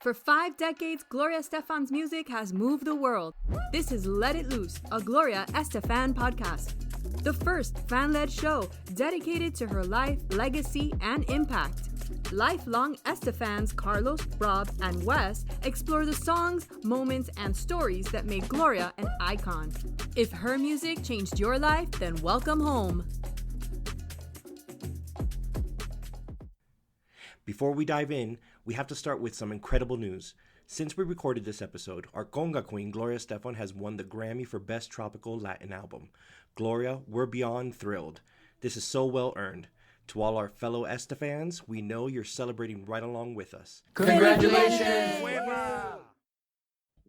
For 5 decades, Gloria Estefan's music has moved the world. This is Let It Loose, a Gloria Este-FAN podcast. The first fan-led show dedicated to her life, legacy, and impact. Lifelong Este-FANs Carlos, Rob, and Wes explore the songs, moments, and stories that made Gloria an icon. If her music changed your life, then welcome home. Before we dive in, we have to start with some incredible news. Since we recorded this episode, our conga queen, Gloria Estefan, has won the Grammy for Best Tropical Latin Album. Gloria, we're beyond thrilled. This is so well earned. To all our fellow Este-fans, we know you're celebrating right along with us. Congratulations!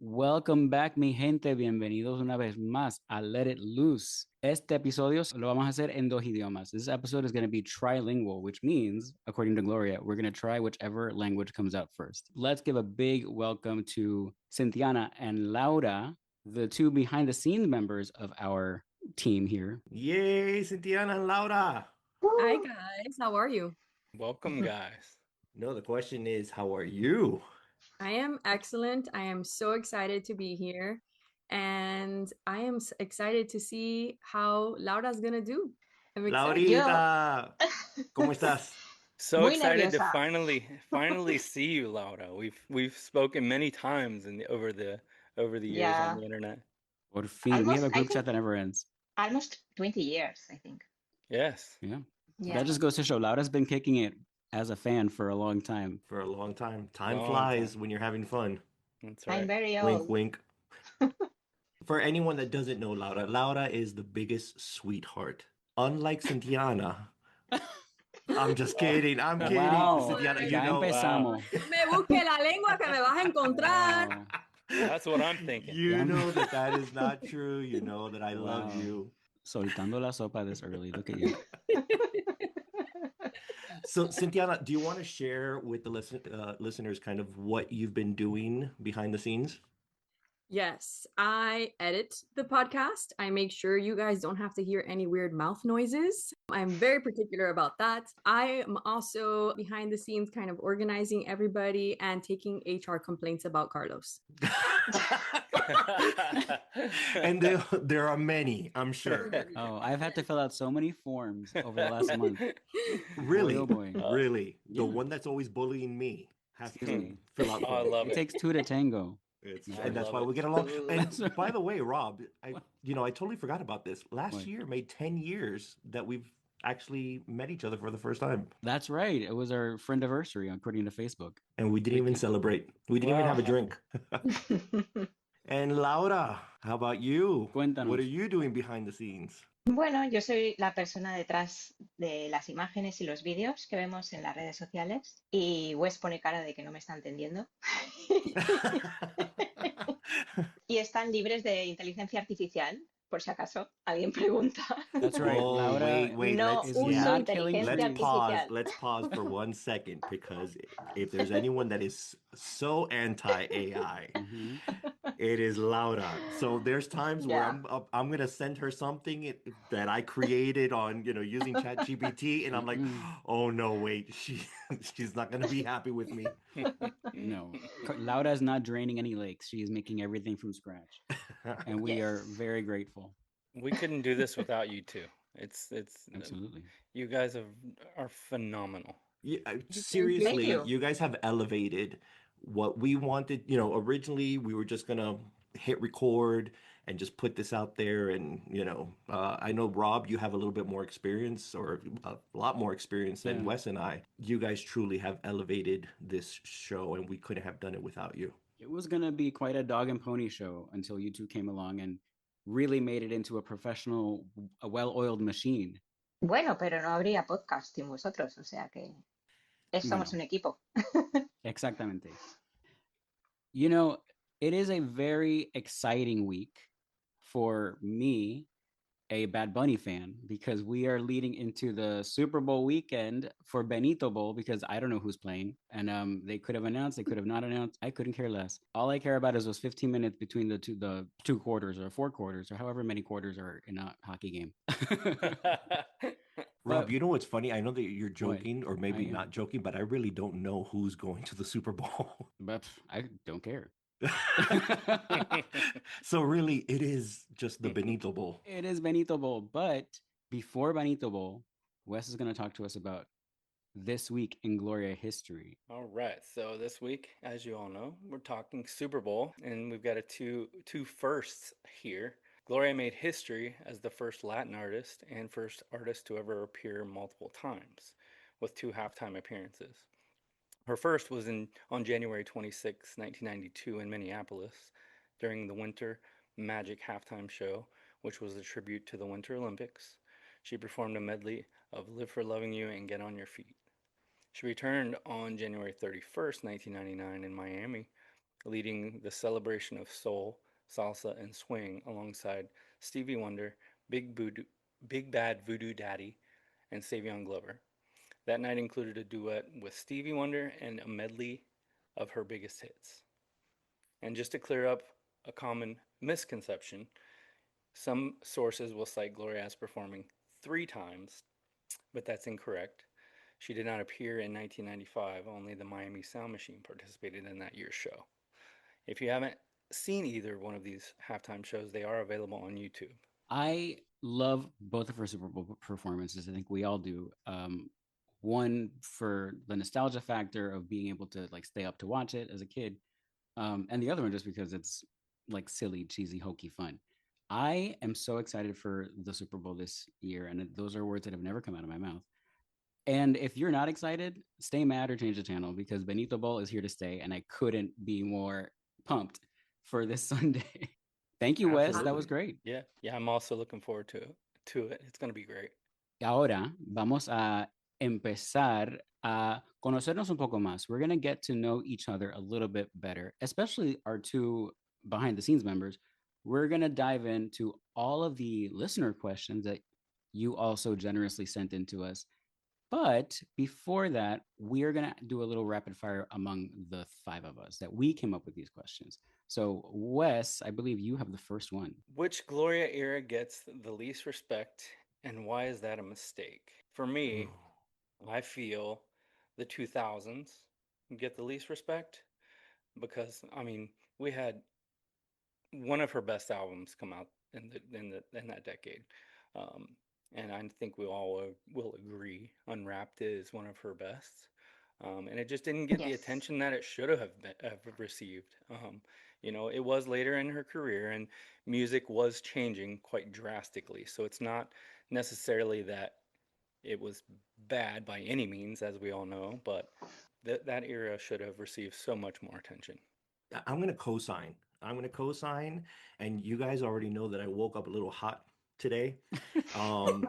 Welcome back, mi gente. Bienvenidos una vez más a Let It Loose. Este episodio lo vamos a hacer en 2 idiomas. This episode is going to be trilingual, which means, according to Gloria, we're going to try whichever language comes out first. Let's give a big welcome to Cynthiana and Laura, the 2 behind-the-scenes members of our team here. Yay, Cynthiana and Laura! Hi guys, how are you? Welcome, guys. No, the question is, how are you? I am excellent. I am so excited to be here. And I am excited to see how Laura's gonna do. I'm excited. Laurita, ¿cómo estás? So Muy excited to nerviosa. finally see you, Laura. We've spoken many times over the years Yeah. on the internet. Por fin, we have a Almost, I group think- chat that never ends. Almost 20 years, I think. Yes. Yeah. Yeah. That just goes to show Laura's been kicking it as a fan for a long time. For a long time. Time Long flies time. when you're having fun. That's I'm right. very Wink, old. wink. For anyone that doesn't know Laura, Laura is the biggest sweetheart. Unlike Cynthiana. I'm just kidding. I'm kidding. Wow. Cynthiana, you Ya know, empezamos. Me busque la lengua que me vas a encontrar. Wow. That's what I'm thinking. you Yeah. know that is not true. You know that I love Wow. you. Soltando la sopa this early. Look at you. So, Cynthiana, do you want to share with the listeners kind of what you've been doing behind the scenes? Yes, I edit the podcast. I make sure you guys don't have to hear any weird mouth noises. I'm very particular about that. I am also behind the scenes kind of organizing everybody and taking HR complaints about Carlos. And there are many, I'm sure. Oh, I've had to fill out so many forms over the last month. Really? Oh boy. Really? The Yeah. one that's always bullying me has to Seriously. fill out. Oh, I forms. love It it. takes 2 to tango. I And that's love why it. we get along. And That's right. by the way, Rob, I totally forgot about this. Last What? year made 10 years that we've actually met each other for the first time. That's right. It was our friend anniversary according to Facebook. And we didn't even celebrate. We didn't even have a Wow. drink. And Laura, how about you? Cuéntanos. What are you doing behind the scenes? Bueno, yo soy la persona detrás de las imágenes y los vídeos que vemos en las redes sociales y Wes pone cara de que no me está entendiendo. Y están libres de inteligencia artificial, por si acaso alguien pregunta. That's right. Oh, Laura wait, No let's, is uso yeah. not killing inteligencia Let's pause. artificial. Let's pause for 1 second because if there's anyone that is so anti-AI, Mhm. it is Laura. So there's times where Yeah. I'm gonna send her something that I created on using ChatGPT, and I'm like, Mm-mm. oh no, wait, she's not gonna be happy with me. No. Laura is not draining any lakes. She is making everything from scratch. And we are Yes. very grateful. We couldn't do this without you two. It's Absolutely. you guys are phenomenal. Yeah, Thank seriously, you. you guys have elevated what we wanted. Originally we were just gonna hit record and just put this out there. And I know Rob, you have a little bit more experience, or a lot more experience than Yeah. Wes and I. You guys truly have elevated this show, and we couldn't have done it without you. It was going to be quite a dog and pony show until you two came along and really made it into a professional, a well-oiled machine. Bueno, pero no habría podcast sin vosotros, o sea que somos Bueno. un equipo. Exactamente. It is a very exciting week for me, a Bad Bunny fan, because we are leading into the Super Bowl weekend for Benito Bowl, because I don't know who's playing. And they could have announced, they could have not announced. I couldn't care less. All I care about is those 15 minutes between the two quarters or 4 quarters or however many quarters are in a hockey game. Rob, But you know what's funny? I know that you're what? joking, or I maybe am. not joking, but I really don't know who's going to the Super Bowl. But I don't care. So really, it is just the Benito Bowl. It is Benito Bowl, but before Benito Bowl, Wes is going to talk to us about this week in Gloria history. All right. So this week, as you all know, we're talking Super Bowl, and we've got two firsts here. Gloria made history as the first Latin artist and first artist to ever appear multiple times, with 2 halftime appearances. Her first was on January 26, 1992, in Minneapolis, during the Winter Magic halftime show, which was a tribute to the Winter Olympics. She performed a medley of "Live for Loving You" and "Get on Your Feet." She returned on January 31st, 1999, in Miami, leading the celebration of soul, salsa, and swing alongside Stevie Wonder, Big Bad Voodoo Daddy, and Savion Glover. That night included a duet with Stevie Wonder and a medley of her biggest hits. And just to clear up a common misconception, some sources will cite Gloria as performing 3 times, but that's incorrect. She did not appear in 1995, only the Miami Sound Machine participated in that year's show. If you haven't seen either one of these halftime shows, they are available on YouTube. I love both of her Super Bowl performances. I think we all do. One for the nostalgia factor of being able to like stay up to watch it as a kid, and the other one just because it's like silly, cheesy, hokey fun. I am so excited for the Super Bowl this year, and those are words that have never come out of my mouth. And if you're not excited, stay mad or change the channel because Benito Bowl is here to stay, and I couldn't be more pumped for this Sunday. Thank you, Wes. That was Absolutely. great. Yeah, I'm also looking forward to it. It's going to be great. Y ahora vamos a empezar a conocernos un poco más. We're going to get to know each other a little bit better, especially our two behind the scenes members. We're going to dive into all of the listener questions that you also generously sent in to us. But before that, we are going to do a little rapid fire among the 5 of us that we came up with these questions. So, Wes, I believe you have the first one. Which Gloria era gets the least respect, and why is that a mistake? For me, I feel the 2000s get the least respect because I mean we had one of her best albums come out in that decade, um, and I think we all will agree Unwrapped is one of her best, and it just didn't get the Yes. attention that it should have received. It was later in her career, and music was changing quite drastically, so it's not necessarily that it was bad by any means, as we all know, but that era should have received so much more attention. I'm gonna co-sign. I'm gonna co-sign, and you guys already know that I woke up a little hot today. Um,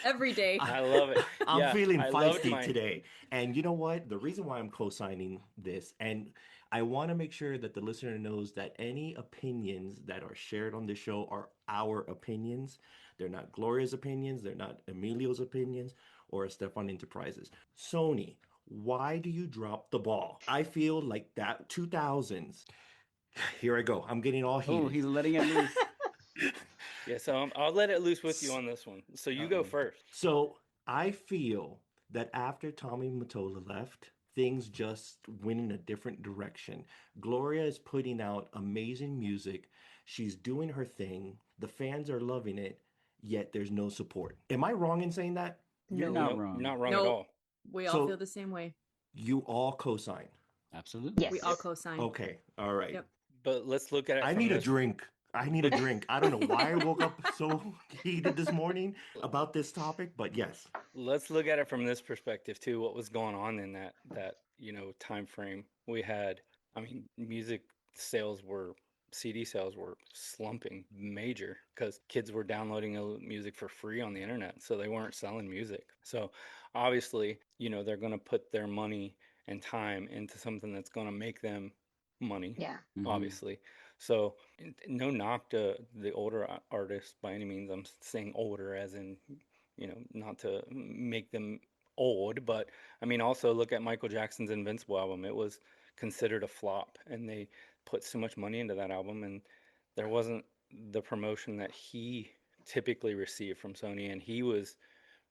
Every day. I love it. I'm Yeah, feeling I loved feisty today. And you know what? The reason why I'm co-signing this, and I want to make sure that the listener knows that any opinions that are shared on this show are our opinions. They're not Gloria's opinions, they're not Emilio's opinions or Este-FAN Enterprises. Sony, why do you drop the ball? I feel like that 2000s. Here I go. I'm getting all Oh, heated. he's letting it loose. Yeah, so I'll let it loose with you on this one. So you go first. So I feel that after Tommy Mottola left, things just went in a different direction. Gloria is putting out amazing music. She's doing her thing. The fans are loving it, yet there's no support. Am I wrong in saying that? You're No. not Nope, wrong. not wrong No. at all. We all So- feel the same way. You all co-sign. Absolutely. Yes. We all co-sign. Okay. All right. Yep. But let's look at it. I from need a this- drink. I need a drink. I don't know why I woke up so heated this morning about this topic, but yes. Let's look at it from this perspective too. What was going on in that time frame? We had, I mean, CD sales were slumping major because kids were downloading music for free on the internet, so they weren't selling music. So obviously, they're going to put their money and time into something that's going to make them money. Yeah. Mhm. Obviously. So no knock to the older artists by any means. I'm saying older as in, not to make them old, but I mean also look at Michael Jackson's Invincible album. It was considered a flop, and they put so much money into that album, and there wasn't the promotion that he typically received from Sony, and he was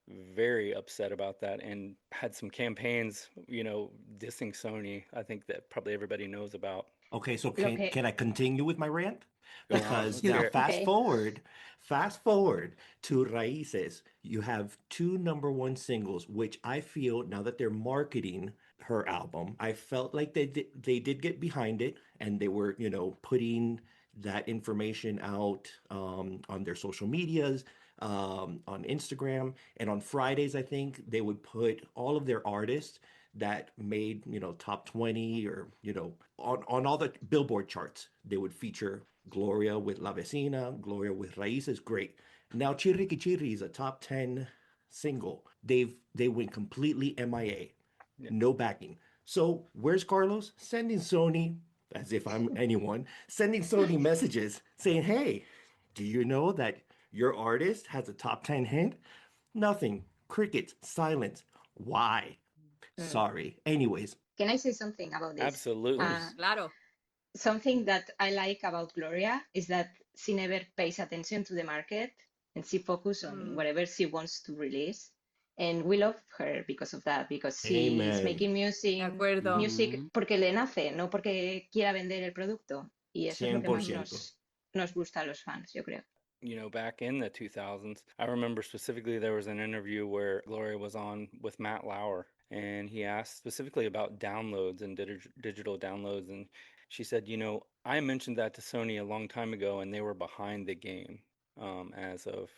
very upset about that and had some campaigns, dissing Sony. I think that probably everybody knows about. Okay, so Lo can I continue with my rant? Go on, Because let's now hear it. fast okay. forward, fast forward to Raíces. You have two #1 singles, which I feel now that they're marketing her album, I felt like they did get behind it and they were, putting that information out on their social medias, on Instagram, and on Fridays, I think they would put all of their artists that made, top 20 or, on all the Billboard charts. They would feature Gloria with La Vecina, Gloria with Raíces, great. Now Chirriqui Chirri is a top 10 single. They went completely MIA, Yeah. no backing. So where's Carlos? Sending Sony, as if I'm anyone, sending Sony messages saying, hey, do you know that your artist has a top 10 hit? Nothing. Crickets, silence. Why? Mm. Sorry. Anyways, Can I say something about this? Absolutely. Claro. Something that I like about Gloria is that she never pays attention to the market and she focuses on whatever she wants to release. And we love her because of that, because she is amen. making De music, acuerdo. music porque le nace, no porque quiera vender el producto. Y eso es lo que más 100%. nos gusta a los fans, yo creo. Back in the 2000s, I remember specifically there was an interview where Gloria was on with Matt Lauer, and he asked specifically about downloads and digital downloads. And she said, I mentioned that to Sony a long time ago, and they were behind the game as of,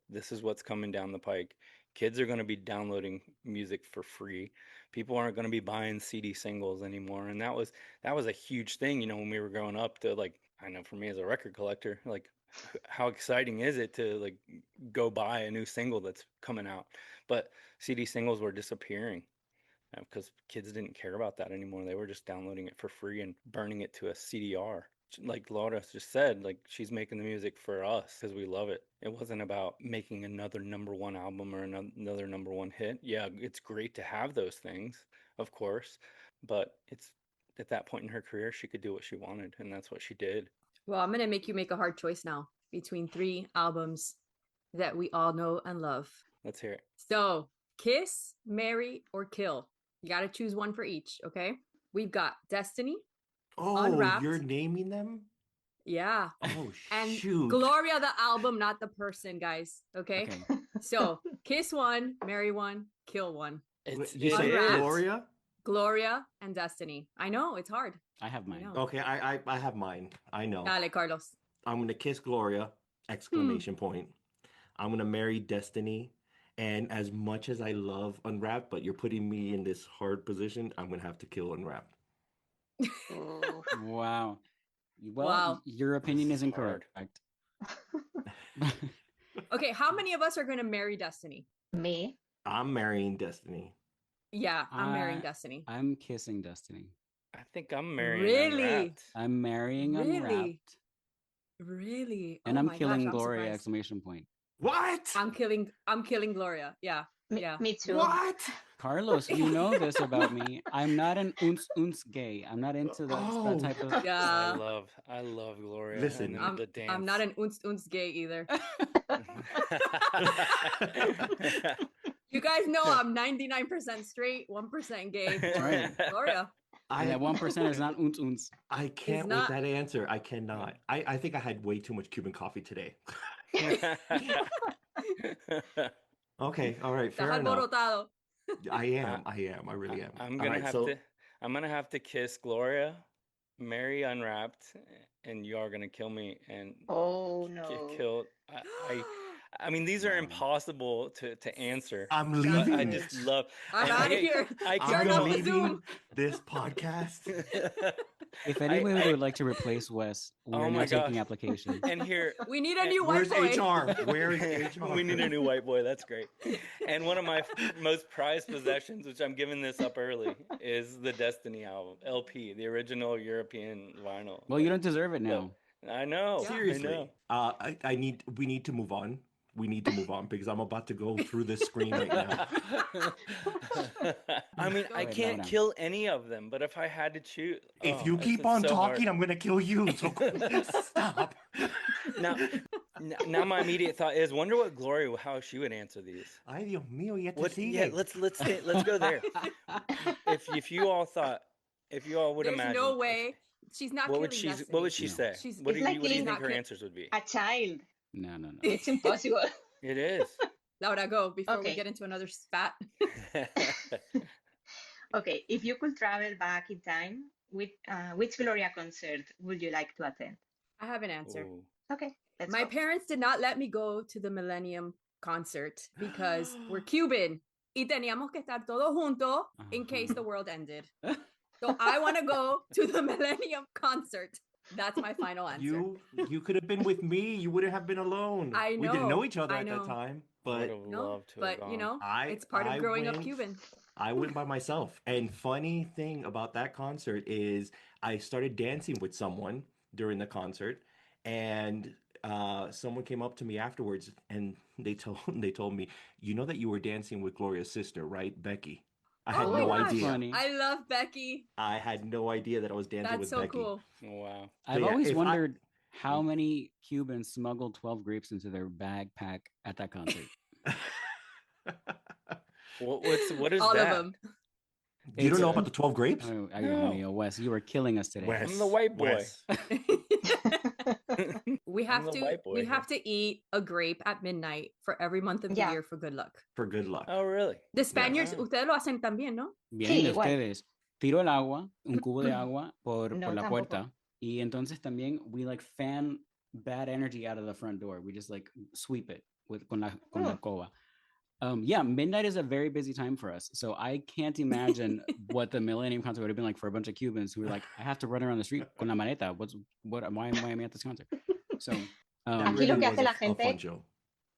this is what's coming down the pike. Kids are going to be downloading music for free. People aren't going to be buying CD singles anymore. And that was a huge thing, when we were growing up to like, I know for me as a record collector, like how exciting is it to like go buy a new single that's coming out? But CD singles were disappearing because kids didn't care about that anymore. They were just downloading it for free and burning it to a CDR. Like Laura just said, like she's making the music for us because we love it. It wasn't about making another #1 album or another #1 hit. Yeah, it's great to have those things, of course, but it's at that point in her career, she could do what she wanted, and that's what she did. Well, I'm going to make you make a hard choice now between 3 albums that we all know and love. Let's hear it. So, kiss, marry, or kill. You got to choose one for each, okay? We've got Destiny. Oh, Unwrapped. you're naming them? Yeah. Oh, And shoot. Gloria, the album, not the person, guys. Okay. Okay. So, kiss one, marry one, kill one. You say Unwrapped. Gloria? Gloria and Destiny. I know, it's hard. I have mine. know. Okay, I have mine. I know. Dale, Carlos. I'm gonna kiss Gloria! Exclamation point. I'm gonna marry Destiny. And as much as I love Unwrapped, but you're putting me in this hard position, I'm gonna have to kill Unwrapped. Oh, Wow. Well, Wow. your opinion This is is hard. incorrect. Okay, how many of us are going to marry Destiny? me. I'm marrying Destiny. Yeah, I'm marrying I- Destiny. I'm kissing Destiny. I think I'm marrying Really? Unwrapped. I'm marrying Really? Unwrapped. Really? And Oh I'm my killing gosh, I'm Gloria! surprised. Exclamation point. What? I'm killing Gloria. Yeah. Me, Yeah. me too. What? Carlos, you know this about me. I'm not an uns gay. I'm not into Oh. that type of. Yeah. I love Gloria. Listen. and then the dance. I'm not an unz gay either. You guys know I'm 99% straight, 1% gay. That's right. Gloria. And that 1% is not uns. I can't not- with that answer. I cannot. I think I had way too much Cuban coffee today. Okay, all right, fair Estás enough. alborotado. I am. I really am. I'm All gonna right, have so to. I'm gonna have to kiss Gloria, marry Unwrapped, and you are gonna kill me and Oh get no. killed. I mean, these are Wow. impossible to answer. I'm But leaving. I just love. I'm and out of I- here. I I'm Turn can't off the leaving Zoom. this podcast. If I- anybody I- would like to replace Wes, we're Oh now my taking gosh. applications. And here, We need a And new Where's white boy. HR? Where is HR? we need a new white boy. That's great. And one of my most prized possessions, which I'm giving this up early, is the Destiny album, LP, the original European vinyl. Well, you don't deserve it Look, now. I know. I Seriously. know. We need to move on. We need to move on because I'm about to go through this screen right now. I mean, I Wait, can't no. kill any of them, but if I had to choose, If oh, you it's keep on so hard. talking, I'm gonna kill you. So stop. Now, Now my immediate thought is, wonder what Gloria, how she would answer these. Ay, Dios mío, ya te What? Yeah, sigue. let's go there. If you all thought, if you all would There's imagine, no way. She's not what killing would she Destiny. what would she No. say? She's What do It's you like what do you killing think her not answers would be? a child. No. It's impossible. It is. Laura, go before we Okay. get into another spat. Okay, if you could travel back in time, which Gloria concert would you like to attend? I have an answer. Ooh. Okay, let's My go. parents did not let me go to the Millennium concert because we're Cuban. Y teníamos que estar todos juntos in case the world ended. So I want to go to the Millennium concert. That's my final answer. You could have been with me. You wouldn't have been alone. I We didn't know know, each other I at that know. time, Would but have No, loved to have but gone. you know, I it's part I of growing up went- Cuban. I went by myself. And funny thing about that concert is I started dancing with someone during the concert, and someone came up to me afterwards and they told me, you know that you were dancing with Gloria's sister, right, Becky? I had Oh my no gosh. idea. Funny. I love Becky. I had no idea that I was dancing That's with so Becky. cool. Wow. I've yeah, always if I- wondered how many Cubans smuggled 12 grapes into their backpack at that concert. What is All that? of them. You don't It's know a- about the 12 grapes? Oh, No. Wes, you were killing us today. Wes, I'm the white boy. Wes. we I'm have the to white boy we here. have to eat a grape at midnight for every month of the Yeah. year for good luck. For good luck. Oh, really? The Spaniards, Ah. ustedes lo hacen también, ¿no? Vienen Sí, de igual. ustedes. Tiro el agua, un cubo de agua por No, la tampoco. puerta. Y entonces también we like fan bad energy out of the front door. We just like sweep it con la Oh. escoba. Yeah, midnight is a very busy time for us. So I can't imagine what the Millennium concert would have been like for a bunch of Cubans who were like, I have to run around the street con la maleta. Why am I at this concert? So That Aquí lo really que was hace la a fun gente show.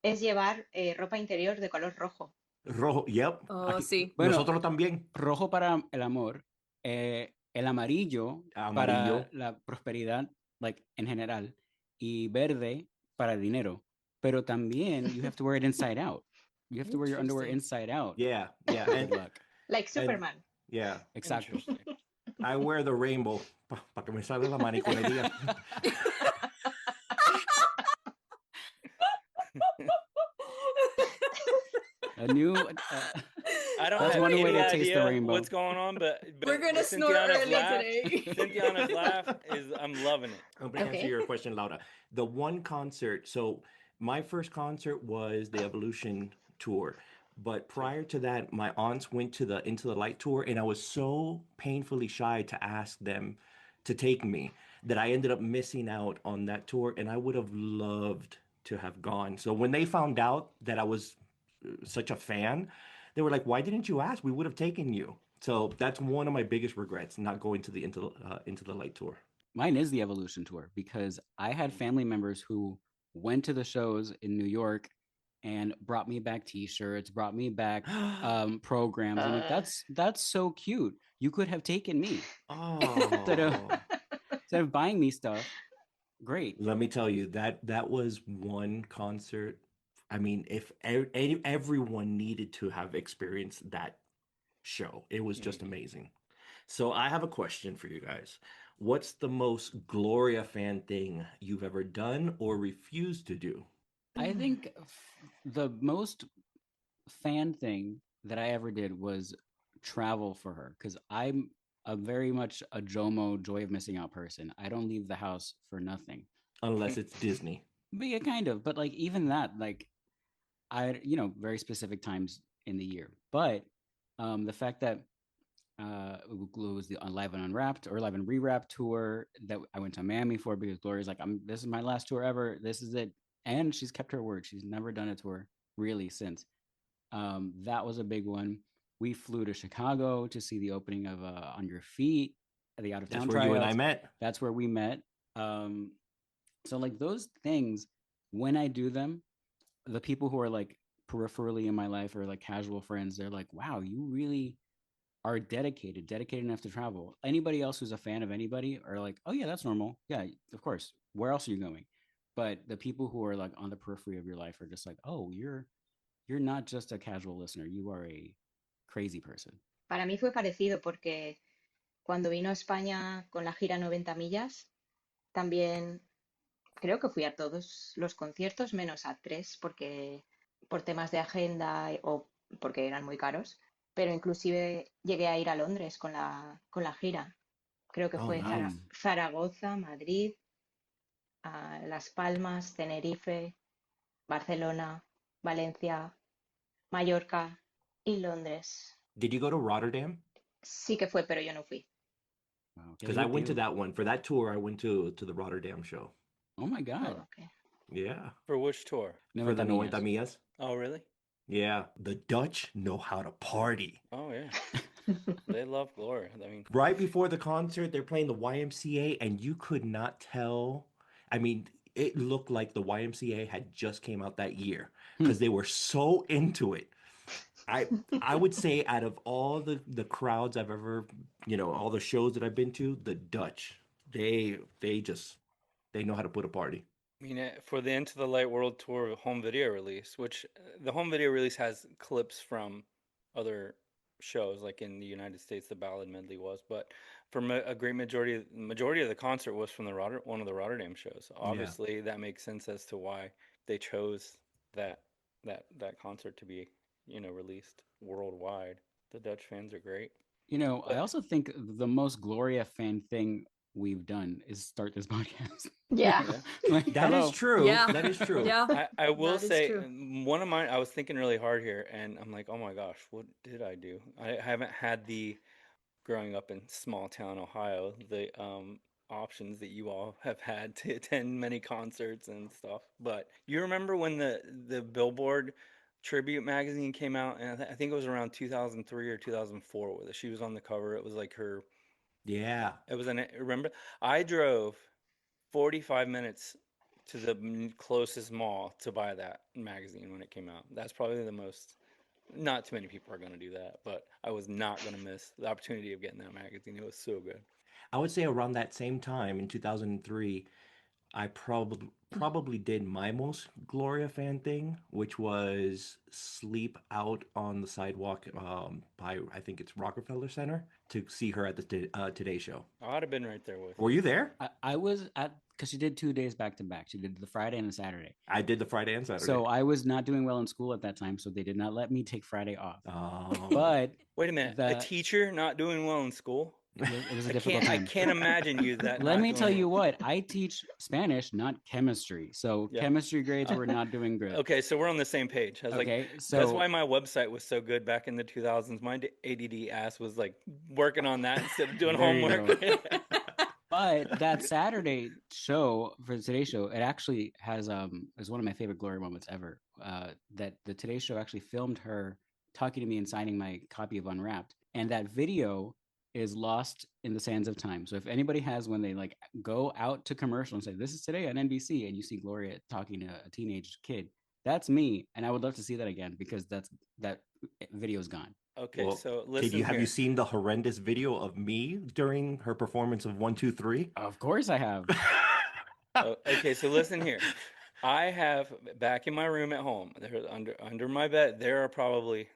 es llevar ropa interior de color rojo. Rojo, yep. Oh, Aquí- sí. Bueno. Nosotros también. rojo para el amor, el amarillo, Amarillo. para la prosperidad, like en general, y verde para el dinero. Pero también you have to wear it inside out. You have to wear your underwear Interesting. inside out. Yeah, yeah. Good And luck. Like Superman. yeah, Exactly. Interesting. I wear the rainbow para que me salga la mariconería. A new. I don't That's have one any way to taste the idea rainbow. what's going on, but We're gonna snort Cynthiana's early laugh, today. Cynthiana's laugh is I'm loving it. I'm gonna answer Okay. your question, Laura. The one concert. So my first concert was the Evolution tour, but prior to that, my aunts went to the Into the Light tour, and I was so painfully shy to ask them to take me that I ended up missing out on that tour, and I would have loved to have gone. So when they found out that I was such a fan, they were like, "Why didn't you ask? We would have taken you." So that's one of my biggest regrets, not going to the Into the Light tour. Mine is the Evolution tour because I had family members who went to the shows in New York and brought me back T-shirts, brought me back programs. I'm like, Uh. that's so cute. You could have taken me instead Oh. of buying me stuff. Great. Let me tell you that was one concert. I mean, if everyone needed to have experienced that show, it was just amazing. So I have a question for you guys. What's the most Gloria fan thing you've ever done or refused to do? I think the most fan thing that I ever did was travel for her because I'm a very much a JOMO, joy of missing out person. I don't leave the house for nothing. Unless it's Disney. But yeah, kind of. But like even that, like very specific times in the year. But the fact that it was the Live and Unwrapped or Live and Rewrapped tour that I went to Miami for because Gloria's like, this is my last tour ever. This is it. And she's kept her word. She's never done a tour really since. That was a big one. We flew to Chicago to see the opening of On Your Feet, the out of That's town where you and I tryouts. met. That's where we met. So like those things, when I do them, the people who are like peripherally in my life or like casual friends, they're like, wow, you really are dedicated enough to travel. Anybody else who's a fan of anybody are like, oh yeah, that's normal. Yeah, of course. Where else are you going? But the people who are like on the periphery of your life are just like, oh, you're not just a casual listener. You are a crazy person. Para mí fue parecido porque cuando vino a España con la gira 90 millas, también creo que fui a todos los conciertos menos a tres porque por temas de agenda o porque eran muy caros, pero inclusive llegué a ir a Londres con la gira. Creo que Oh, fue nice. Zaragoza, Madrid, Las Palmas, Tenerife, Barcelona, Valencia, Mallorca y Londres. Did you go to Rotterdam? Sí que fue, pero yo no fui. Wow, qué Because I went to divertido. that one for that tour. I went to the Rotterdam show. Oh my God. Oh, okay. Yeah, For which tour? for the 90 millas. millas. Oh, really? Yeah, the Dutch know how to party. Oh, yeah. They love Gloria. I mean, Right before the concert, they're playing the YMCA, and you could not tell. I mean, it looked like the YMCA had just came out that year because they were so into it. I I would say out of all the crowds I've ever, all the shows that I've been to, the Dutch, they just they know how to put a party. I mean, for the Into the Light World Tour home video release, which the home video release has clips from other shows, like in the United States, the Ballad Medley was, but from a great majority of the concert was from one of the Rotterdam shows. Yeah. Obviously, that makes sense as to why they chose that that concert to be, released worldwide. The Dutch fans are great. I But also think the most Gloria fan thing we've done is start this podcast. Yeah. yeah. Like, That is hello. true. Yeah. That is true. Yeah. I will That is say true. one of mine, I was thinking really hard here and I'm like, oh my gosh, what did I do? I haven't had the growing up in small town Ohio, the options that you all have had to attend many concerts and stuff. But you remember when the Billboard tribute magazine came out, and I think it was around 2003 or 2004 where she was on the cover. It was like her. Yeah. It was remember I drove 45 minutes to the closest mall to buy that magazine when it came out. That's probably the most. Not too many people are going to do that, but I was not going to miss the opportunity of getting that magazine. It was so good. I would say around that same time in 2003, I probably did my most Gloria fan thing, which was sleep out on the sidewalk by I think it's Rockefeller Center to see her at the Today Show. I'd have been right there with Were you there? I was at, because she did 2 days back to back. She did the Friday and the Saturday. I did the Friday and Saturday. So I was not doing well in school at that time, so they did not let me take Friday off. Oh. But Wait a minute, a teacher not doing well in school? it was a I difficult can't. I time. can't imagine you that. Let not me doing tell you well. what, I teach Spanish, not chemistry. So Yeah. chemistry grades were not doing good. Okay, so we're on the same page. I was like, Okay, that's so why my website was so good back in the 2000s. My ADD ass was like working on that instead of doing There you homework. but that Saturday show for the Today Show, it actually has is one of my favorite Glory moments ever. That the Today Show actually filmed her talking to me and signing my copy of Unwrapped, and that video is lost in the sands of time. So if anybody has, when they like go out to commercial and say this is today on NBC, and you see Gloria talking to a teenage kid, that's me, and I would love to see that again because that video is gone. Okay, Well, so listen have here. you seen the horrendous video of me during her performance of 1, 2, 3? Of course, I have. Okay, so listen here. I have back in my room at home, there under my bed, there are probably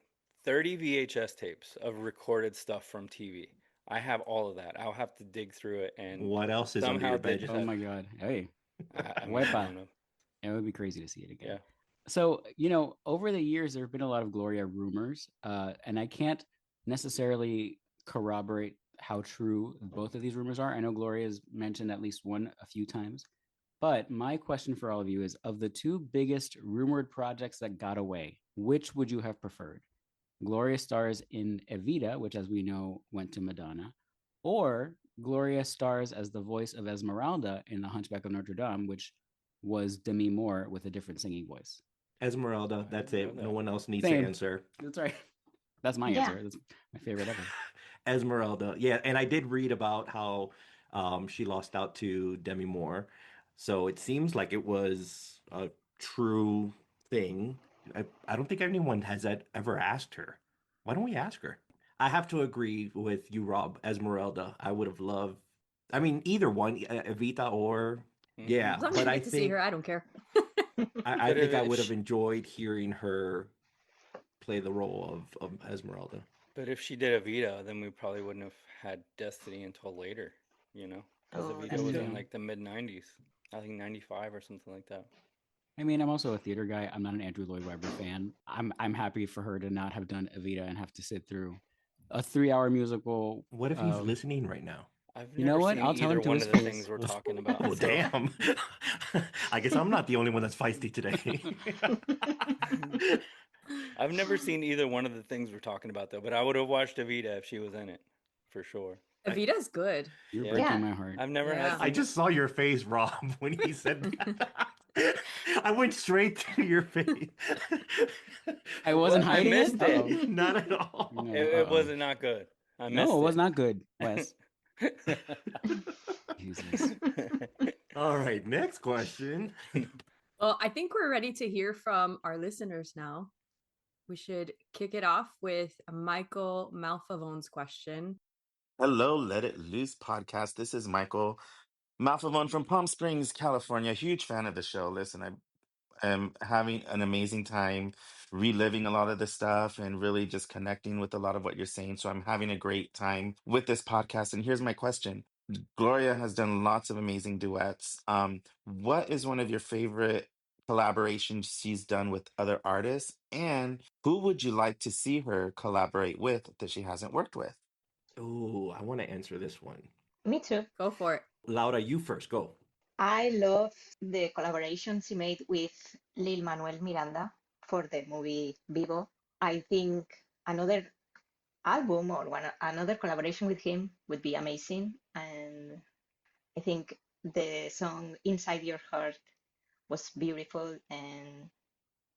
30 VHS tapes of recorded stuff from TV. I have all of that. I'll have to dig through it and What else is under somehow your bed? Oh my God! Hey, I mean, I Wepa. don't know. It would be crazy to see it again. Yeah. So, over the years, there have been a lot of Gloria rumors, and I can't necessarily corroborate how true both of these rumors are. I know Gloria's mentioned at least one a few times, but my question for all of you is, of the two biggest rumored projects that got away, which would you have preferred? Gloria stars in Evita, which, as we know, went to Madonna, or Gloria stars as the voice of Esmeralda in The Hunchback of Notre Dame, which was Demi Moore with a different singing voice. Esmeralda, that's it. No one else needs Same. to answer. That's right. That's my Yeah. answer. That's my favorite ever. Esmeralda. Yeah, and I did read about how she lost out to Demi Moore. So it seems like it was a true thing. I don't think anyone has ever asked her. Why don't we ask her? I have to agree with you, Rob. Esmeralda. I would have loved. I mean, either one, Evita or yeah. As long as But you I get to see think her, I don't care. I But think I if would have she- enjoyed hearing her play the role of Esmeralda. But if she did Evita, then we probably wouldn't have had Destiny until later, because Oh, Evita that's was true. in like the mid 90s. I think 95 or something like that. I mean, I'm also a theater guy. I'm not an Andrew Lloyd Webber fan. I'm happy for her to not have done Evita and have to sit through a 3-hour musical. What if he's listening right now? I've You know never what? seen I'll tell either him to one his of the face. things we're talking about. Oh, so- damn. I guess I'm not the only one that's feisty today. I've never seen either one of the things we're talking about though, but I would have watched Evita if she was in it, for sure. Evita's good. You're Yeah. breaking Yeah. my heart. I've never Yeah. had. I just saw your face, Rob, when he said that. I went straight to your face. I wasn't I hiding missed it. it. Uh-oh. Not at all. No, It uh-oh. was not good. I missed No, it was it. not good, Wes. Jesus. All right, next question. Well, I think we're ready to hear from our listeners now. We should kick it off with Michael Malfavone's question. Hello, Let It Loose podcast. This is Michael Malfavon from Palm Springs, California. Huge fan of the show. Listen, I am having an amazing time reliving a lot of this stuff and really just connecting with a lot of what you're saying. So I'm having a great time with this podcast. And here's my question. Gloria has done lots of amazing duets. What is one of your favorite collaborations she's done with other artists? And who would you like to see her collaborate with that she hasn't worked with? Oh, I want to answer this one. Me too. Go for it. Laura, you first. Go. I love the collaborations he made with Lil Manuel Miranda for the movie Vivo. I think another album or another collaboration with him would be amazing. And I think the song Inside Your Heart was beautiful and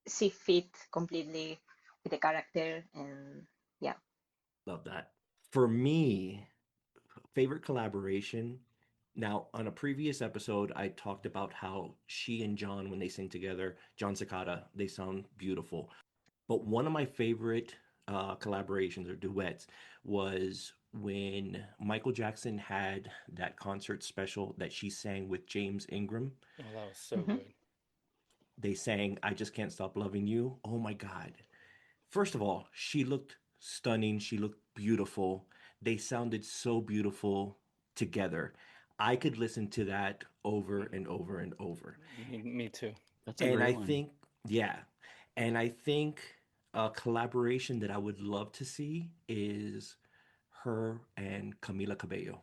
she fit completely with the character. And yeah. Love that. For me, favorite collaboration. Now, on a previous episode, I talked about how she and John, when they sing together, John Cicada, they sound beautiful. But one of my favorite collaborations or duets was when Michael Jackson had that concert special that she sang with James Ingram. Oh, that was so Mhm. good. They sang I Just Can't Stop Loving You. Oh my God. First of all, she looked stunning. She looked beautiful. They sounded so beautiful together. I could listen to that over and over and over. Me too. That's a And I great one. think, yeah. And I think a collaboration that I would love to see is her and Camila Cabello.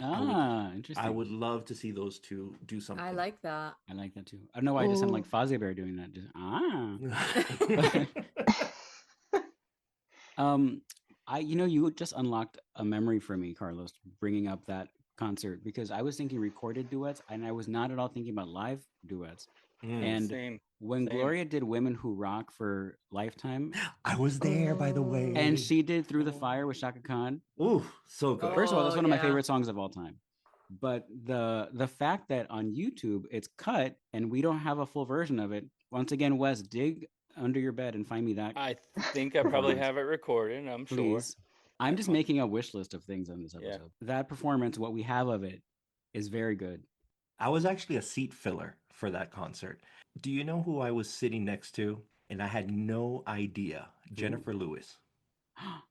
I Interesting. would love to see those two do something. I like that. I like that too. I don't know why I just sound like Ooh. Fozzie Bear doing that. Just you just unlocked a memory for me, Carlos, bringing up that concert because I was thinking recorded duets and I was not at all thinking about live duets. And Same. when Same. Gloria did Women Who Rock for Lifetime, I was there, by the Oh. way. and she did Through the Fire with Shaka Khan. Ooh, so good. First of all, that's Oh, one of my yeah. favorite songs of all time. But the fact that on YouTube it's cut and we don't have a full version of it. Once again, Wes, dig under your bed and find me that. I think I probably have it recorded. I'm sure. Please. I'm just making a wish list of things on this Yeah. episode. That performance, what we have of it, is very good. I was actually a seat filler for that concert. Do you know who I was sitting next to? And I had no idea. Jennifer Lewis.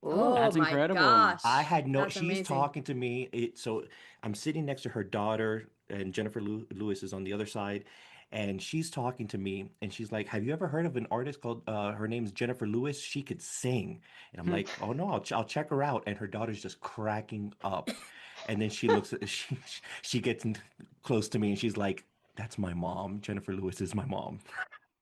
Oh That's my incredible. gosh. I had no. That's She's amazing. talking to me. So I'm sitting next to her daughter, and Jennifer Lewis is on the other side, and she's talking to me, and she's like, "Have you ever heard of an artist called? Her name's Jennifer Lewis. She could sing." And I'm like, "Oh no, I'll check her out." And her daughter's just cracking up, and then she looks at she gets close to me, and she's like, "That's my mom. Jennifer Lewis is my mom."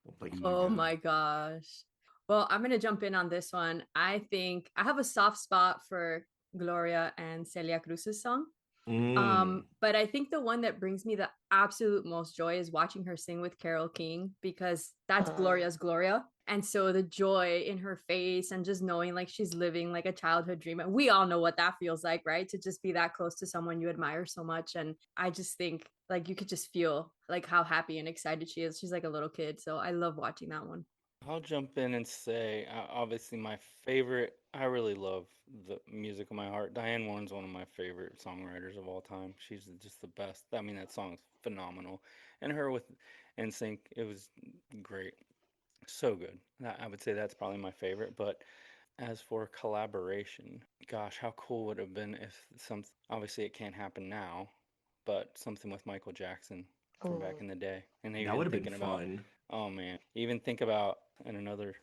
I'm like, Oh my gosh. Well, I'm going to jump in on this one. I think I have a soft spot for Gloria and Celia Cruz's song. But I think the one that brings me the absolute most joy is watching her sing with Carole King because that's Gloria's Gloria. And so the joy in her face and just knowing like she's living like a childhood dream. And we all know what that feels like, right? To just be that close to someone you admire so much. And I just think like you could just feel like how happy and excited she is. She's like a little kid. So I love watching that one. I'll jump in and say, obviously, my favorite. I really love the music of my heart. Diane Warren's one of my favorite songwriters of all time. She's just the best. I mean, that song's phenomenal, and her with NSYNC, it was great, so good. I would say that's probably my favorite. But as for collaboration, gosh, how cool would it have been if some? Obviously, it can't happen now, but something with Michael Jackson from back Oh, in the day. And That would even have been thinking about, fun. oh man, even think about, and another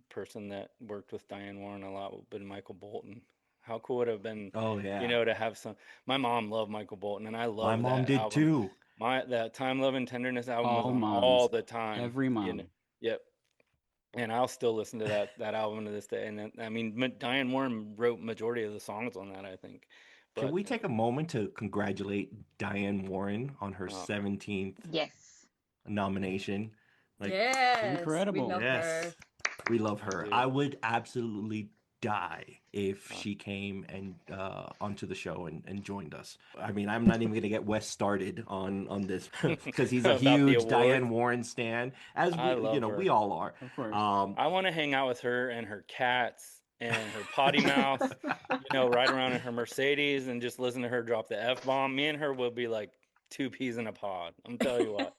person that worked with Diane Warren a lot would have been Michael Bolton. How cool would it have been, Oh you yeah. know, to have some. My mom loved Michael Bolton, and I My loved mom that did album. too. That Time, Love, and Tenderness album was All on all moms, the time. every You know, mom. yep. And I'll still listen to that album to this day. And then, I mean, Diane Warren wrote majority of the songs on that, I think. Can But we take a moment to congratulate Diane Warren on her uh, 17th yes. nomination? Like, Yes, we Incredible. love her. yes, we love we her. do. I would absolutely die if Uh, she came and onto the show and joined us. I mean, I'm not even gonna get Wes started on this because he's a about the huge Diane awards, Warren stan, as I we love we her. all are. Of course. Um, I want to hang out with her and her cats and her potty mouth, you know, ride around in her Mercedes and just listen to her drop the F bomb. Me and her will be like two peas in a pod. I'm telling you what.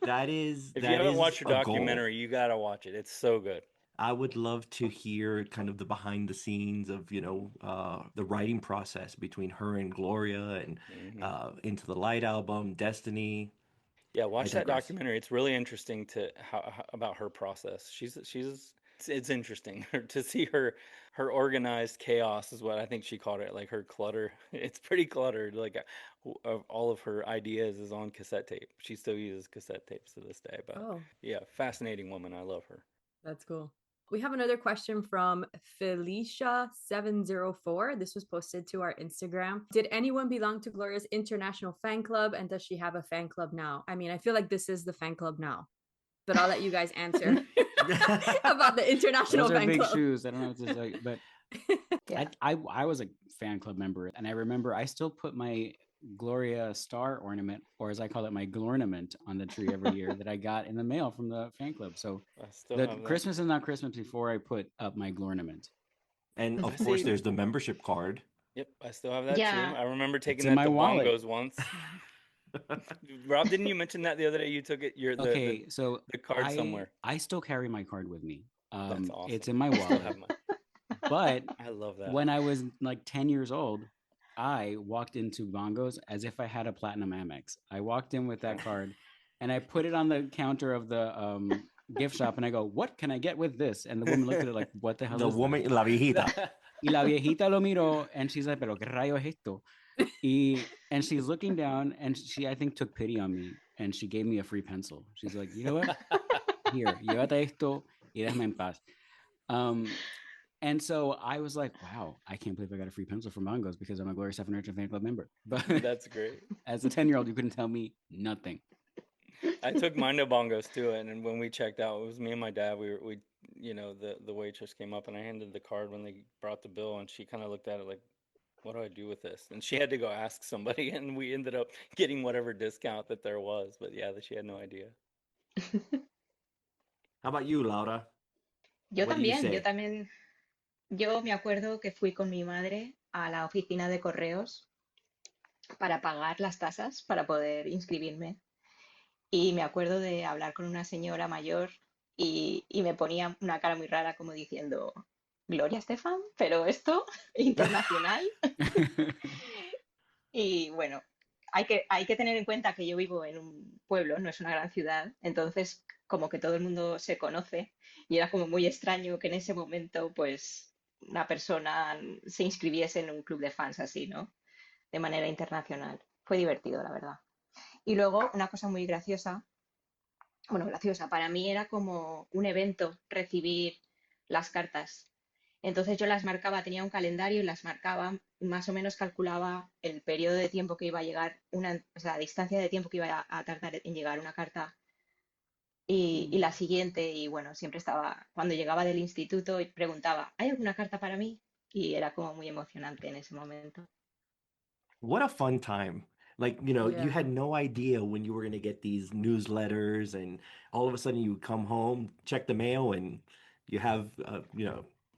that is If you that haven't is watched her a goal. documentary, you gotta watch it. It's so good. I would love to hear kind of the behind the scenes of, the writing process between her and Gloria and Hmm. Into the Light album, Destiny. Yeah, I watch that digress. documentary. It's really interesting to about her process. It's interesting to see her organized chaos is what I think she called it, like her clutter. It's pretty cluttered. Like of all of her ideas is on cassette tape. She still uses cassette tapes to this day. But Oh, yeah, fascinating woman. I love her. that's cool. We have another question from Felicia704. This was posted to our Instagram. Did anyone belong to Gloria's international fan club? And does she have a fan club now? I mean, I feel like this is the fan club now, but I'll let you guys answer about the international Those are fan big club. shoes. I don't know what to say, but Yeah. I was a fan club member, and I remember I still put my Gloria star ornament, or as I call it, my glornament, on the tree every year that I got in the mail from the fan club. So I still the have that. Christmas is not Christmas before I put up my glornament. And I of course, see. there's the membership card. Yep, I still have that too. Yeah. I remember It's taking in that my to wallet. bongos once. Rob, didn't you mention that the other day? You took it Okay, so the card somewhere. I still carry my card with me. That's awesome. It's in my I still wallet. have mine. But I love that. when I was like 10 years old, I walked into Bongos as if I had a platinum Amex. I walked in with that card and I put it on the counter of the gift shop and I go, "What can I get with this?" And the woman looked at it like, "What the hell The is woman, that?" la viejita. Y la viejita lo miró and she's like, "Pero qué rayo es esto?" And she's looking down and she, I think, took pity on me and she gave me a free pencil. She's like, "You know what? Here, llévate esto y déjame en paz." And so I was like, wow, I can't believe I got a free pencil from Bongos because I'm a Gloria Stefan Urchin fan club member. But That's great. as a 10-year-old, you couldn't tell me nothing. I took mine to bongos too, and when we checked out, it was me and my dad. We the waitress came up and I handed the card when they brought the bill, and she kind of looked at it like, "What do I do with this?" And she had to go ask somebody, and we ended up getting whatever discount that there was. But yeah, she had no idea. How about you, Laura? Yo What do you también, yo say? también. Yo me acuerdo que fui con mi madre a la oficina de correos para pagar las tasas para poder inscribirme. Y me acuerdo de hablar con una señora mayor y me ponía una cara muy rara como diciendo, Gloria Estefan, pero esto internacional. Y bueno, hay que tener en cuenta que yo vivo en un pueblo, no es una gran ciudad, entonces como que todo el mundo se conoce y era como muy extraño que en ese momento pues una persona se inscribiese en un club de fans así, ¿no? De manera internacional. Fue divertido, la verdad. Y luego una cosa muy graciosa, bueno, graciosa, para mí era como un evento recibir las cartas. Entonces yo las marcaba, tenía un calendario y las marcaba, más o menos calculaba el periodo de tiempo que iba a llegar, o sea, la distancia de tiempo que iba a tardar en llegar una carta y la siguiente, y bueno, siempre estaba, cuando llegaba del instituto y preguntaba, ¿hay alguna carta para mí? Y era como muy emocionante en ese momento. What a fun time. Like, you Yeah. had no idea when you were going to get these newsletters, and all of a sudden you come home, check the mail, and you have,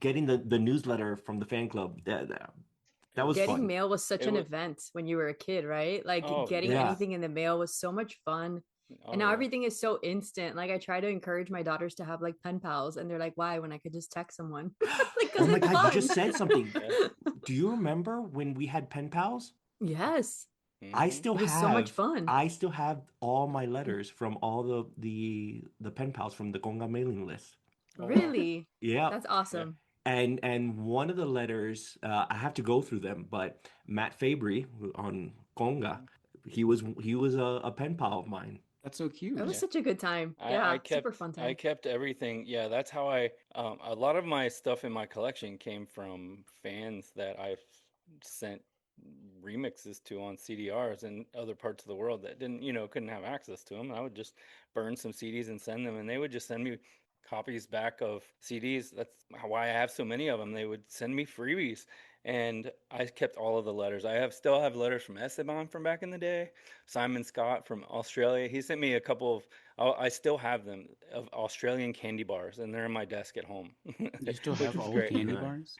getting the newsletter from the fan club. That was Getting fun. mail was such It an was. event when you were a kid, right? Like Oh getting Yeah. yes. anything in the mail was so much fun. And Oh now yeah. everything is so instant. Like I try to encourage my daughters to have like pen pals, and they're like, "Why? When I could just text someone?" Like, Oh because my it's God, you fun. just said something. Yes. Do you remember when we had pen pals? Yes. I Hmm. still It was so much have fun. I still have all my letters from all the pen pals from the Conga mailing list. Oh wow. Really? Yeah. That's Yeah. awesome. And one of the letters, I have to go through them, but Matt Fabry on Conga, Mhm. he was a pen pal of mine. That's so That was cute. Yeah. such a good time. I Yeah, super kept fun I time. kept everything. Yeah, that's how a lot of my stuff in my collection came from fans that I've sent remixes to on CDRs in other parts of the world that didn't, couldn't have access to them. I would just burn some CDs and send them, and they would just send me copies back of CDs. That's why I have so many of them. They would send me freebies, and I kept all of the letters. Still have letters from Esteban from back in the day, Simon Scott from Australia. He sent me a couple of I still have them of Australian candy bars, and they're in my desk at home, You still which have was old great. candy Nice. bars?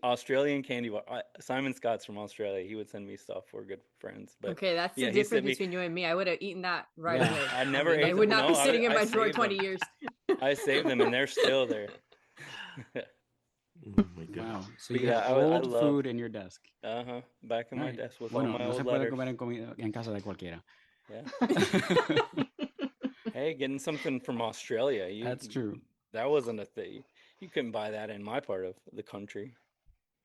Australian candy bar. Simon Scott's from Australia. He would send me stuff. We're good friends. But Okay, that's the yeah, he difference sent me. between you and me. I would have eaten that right Yeah. away. I I never mean, they ate would them. not be No, sitting in I my drawer saved 20 them. years. I saved them, and they're still there. Oh my goodness. Wow. So But you yeah, have I old love. food in your desk. Back in All my right. desk with all Bueno, my no se old puede letters. comer en casa de cualquiera. Yeah. Hey, getting something from Australia. That's true. That wasn't a thing. You couldn't buy that in my part of the country.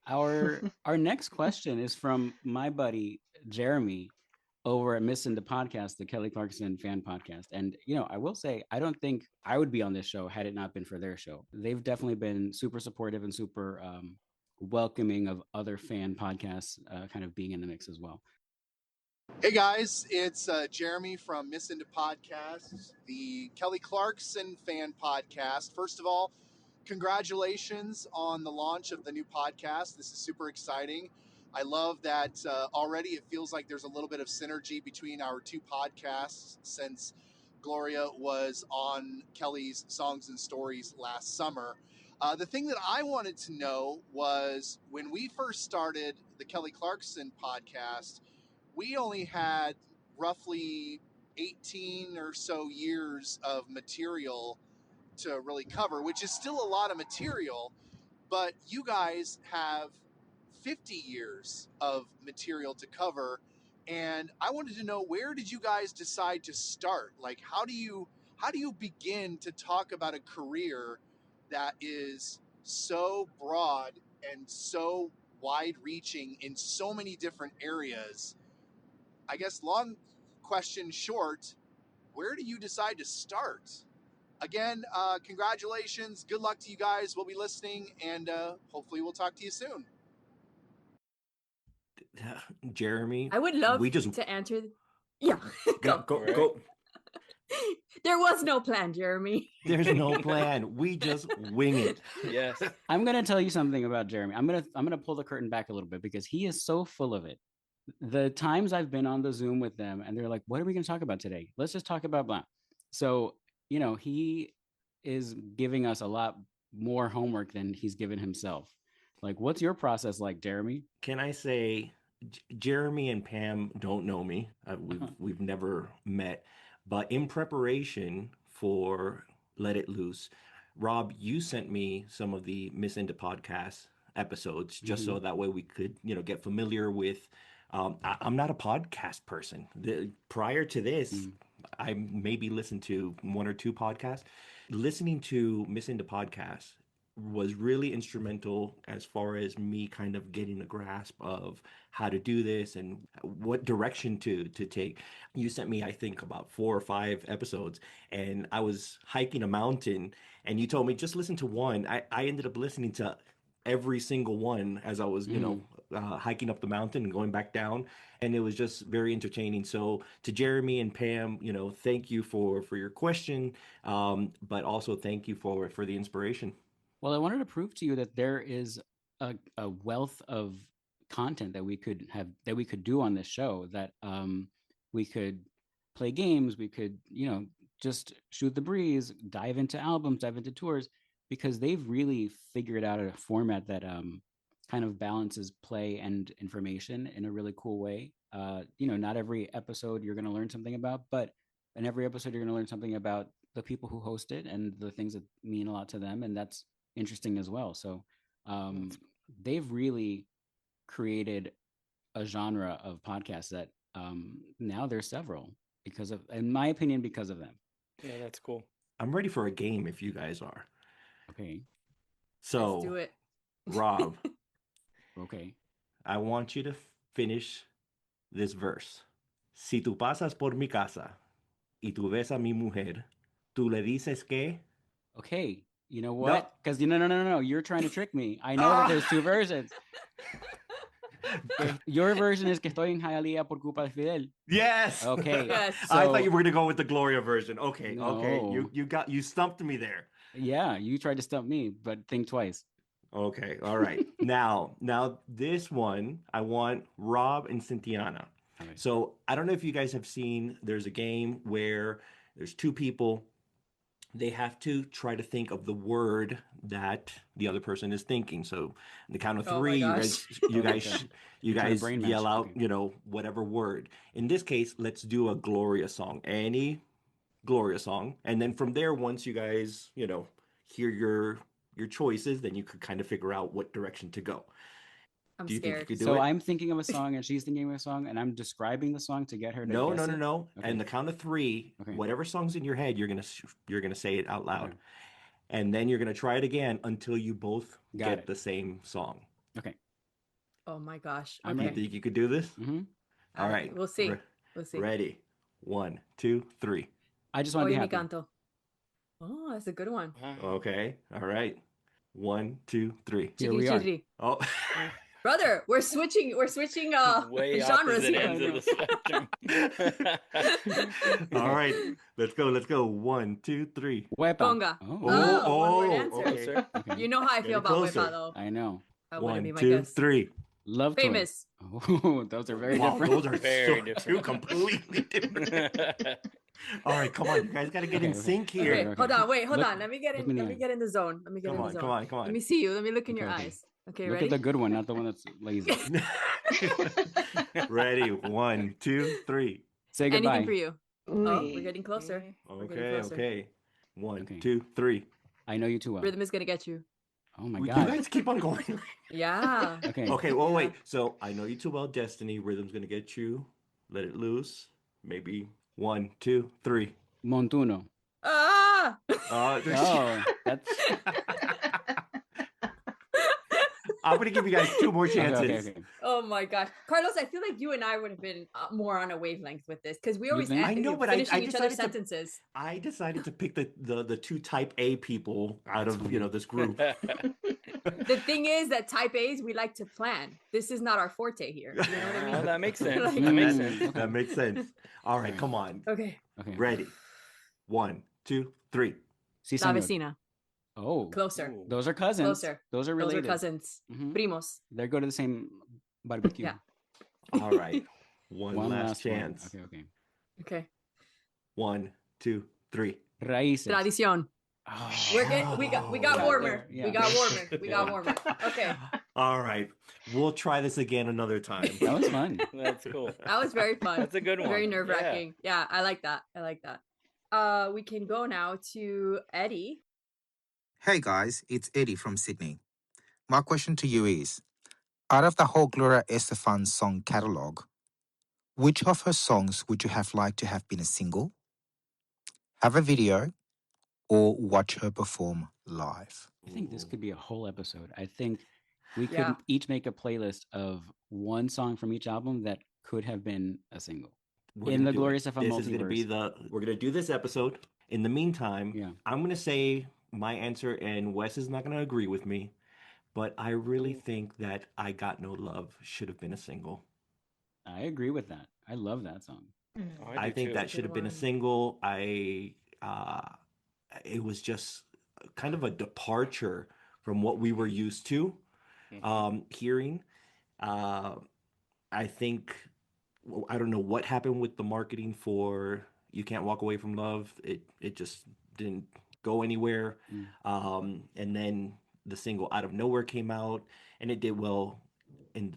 Our next question is from my buddy Jeremy over at Missing the Podcast, the Kelly Clarkson fan podcast. And I will say I don't think I would be on this show had it not been for their show. They've definitely been super supportive and super welcoming of other fan podcasts kind of being in the mix as well. Hey guys, it's Jeremy from Miss Into Podcasts, the Kelly Clarkson fan podcast. First of all, congratulations on the launch of the new podcast. This is super exciting. I love that already it feels like there's a little bit of synergy between our two podcasts since Gloria was on Kelly's Songs and Stories last summer. The thing that I wanted to know was when we first started the Kelly Clarkson podcast, we only had roughly 18 or so years of material to really cover, which is still a lot of material, but you guys have 50 years of material to cover. And I wanted to know, where did you guys decide to start? Like, how do you begin to talk about a career that is so broad and so wide reaching in so many different areas? I guess long question short, where do you decide to start? Again, congratulations. Good luck to you guys. We'll be listening, and hopefully we'll talk to you soon. Jeremy, I would love we just to answer. Yeah, go go. go Right. go. There was no plan, Jeremy. There's no plan. We just wing it. Yes. I'm gonna tell you something about Jeremy. I'm gonna pull the curtain back a little bit because he is so full of it. The times I've been on the Zoom with them and they're like, what are we gonna talk about today? Let's just talk about blah. So, he is giving us a lot more homework than he's given himself. Like, what's your process like, Jeremy? Can I say, Jeremy and Pam don't know me. We've never met, but in preparation for Let It Loose, Rob, you sent me some of the Miss Into podcast episodes just so that way we could, get familiar with. I'm not a podcast person. Prior to this, I maybe listened to one or two podcasts. Listening to Miss Into podcast was really instrumental as far as me kind of getting a grasp of how to do this and what direction to take. You sent me, I think, about 4 or 5 episodes, and I was hiking a mountain, and you told me just listen to one. I ended up listening to every single one as I was, hiking up the mountain and going back down, and it was just very entertaining. So to Jeremy and Pam, thank you for your question, but also thank you for the inspiration. Well, I wanted to prove to you that there is a wealth of content that we could do on this show, that we could play games, we could, just shoot the breeze, dive into albums, dive into tours, because they've really figured out a format that kind of balances play and information in a really cool way. Not every episode you're going to learn something about, but in every episode you're going to learn something about the people who host it and the things that mean a lot to them, and that's interesting as well. So they've really created a genre of podcasts that now there's several because of, in my opinion, because of them. Yeah, that's cool. I'm ready for a game if you guys are. Okay. So, Let's do it. Rob, Okay. I want you to finish this verse. Si tú pasas por mi casa y tú ves a mi mujer, tú le dices que... Okay. You know No. what? Because no. You're trying to trick me. I know that there's two versions. Your version is que estoy en Hialeah por culpa de Fidel. Yes. Okay. Yes. I So- thought you were gonna go with the Gloria version. Okay. No. Okay. You stumped me there. Yeah, you tried to stump me, but think twice. Okay. All right. now this one I want Rob and Cynthiana. Okay. So I don't know if you guys have seen. There's a game where there's two people. They have to try to think of the word that the other person is thinking. So, on the count of Oh my three, you gosh. guys You're trying to brain mash. yell out, Okay. whatever word. In this case, let's do a Gloria song, any Gloria song, and then from there, once you guys, hear your choices, then you could kind of figure out what direction to go. I'm Do you think you scared. could do So it? I'm thinking of a song and she's thinking of a song and I'm describing the song to get her to No. guess it? Okay. And the count of three, Okay. whatever song's in your head, you're gonna say it out loud. Okay. And then you're going to try it again until you both Got get it. the same song. Okay. Oh my gosh. I'm You Okay. think you could do this? Mm-hmm. All right. We'll see. We'll see. Ready. 1, 2, 3. I just want to be Oye mi happy. canto. Oh, that's a good one. Wow. Okay. All right. 1, 2, 3. Here Chiri we are. chiri. Oh. Brother, we're switching Way genres opposite here. ends of the spectrum. All right. Let's go. 1, 2, 3. Wepa. Conga. Oh. Oh, one-word answer. okay. Closer. Okay. You know how I Get feel it about closer. Wepa though. I know. That wouldn't be 1, my 2, guess. 3. Love Toy. Famous. Oh, those are very Wow, different. those are Very two different. completely different. All right, come on. You guys got to get in Okay, okay. sync here. Okay, Okay. hold on. Wait, hold Look- on. Let me get look me in the eye. in the zone. Let me get Come in on, the come zone. on, come Let on. me see you. Let me look in your Okay. eyes. Okay, Look ready? at the good one, not the one that's lazy. Ready. 1, 2, 3. Say goodbye. Anything for you. Oh, Uy. we're getting closer. We're getting Okay, closer. okay. 1, Okay. 2, 3. I know you too well. Rhythm is gonna get you. Oh my You god. guys keep on going. Yeah. Okay. Okay, well, Yeah. wait. So I know you too well. Destiny, rhythm's gonna get you. Let it loose. Maybe 1, 2, 3. Montuno. Ah! Oh, that's I'm gonna give you guys 2 more chances. okay. Oh my gosh, Carlos! I feel like you and I would have been more on a wavelength with this because we You always think? I know, but I finishing each other's decided to- sentences. I decided to pick the 2 type A people out of this group. The thing is that type A's we like to plan. This is not our forte here. You know what I mean? Oh, that makes sense. Like- That makes Mm. sense. That makes sense. All right, come on. Okay. Okay. Ready. 1, 2, 3. Sí, La señor. vecina. Oh, Closer. Ooh. those are cousins. Closer. Those are Those related. are cousins. Mhm. Primos. They go to the same barbecue. Yeah. All right. One last one. chance. Okay. Okay. 1, 2, 3. Raíces. Tradición. Oh. We got Yeah, warmer. yeah. We got warmer. We got warmer. Okay. All right. We'll try this again another time. That was fun. That's cool. That was very fun. That's a good one. Very Yeah. nerve wracking. Yeah, I like that. I like that. We can go now to Eddie. Hey guys, it's Eddie from Sydney. My question to you is, out of the whole Gloria Este-FAN song catalogue, which of her songs would you have liked to have been a single, have a video, or watch her perform live? I think this could be a whole episode. I think we could Yeah. each make a playlist of one song from each album that could have been a single. We're In gonna the do Gloria it. Estefan This is gonna be we're gonna do this episode. In the meantime, Yeah. I'm gonna say my answer, and Wes is not gonna agree with me, but I really think that I Got No Love should have been a single. I agree with that. I love that song. Oh, I do think too. that should have been a one. single. It was just kind of a departure from what we were used to hearing. I think I don't know what happened with the marketing for "You Can't Walk Away from Love." It just didn't go anywhere. And then the single "Out of Nowhere" came out, and it did well in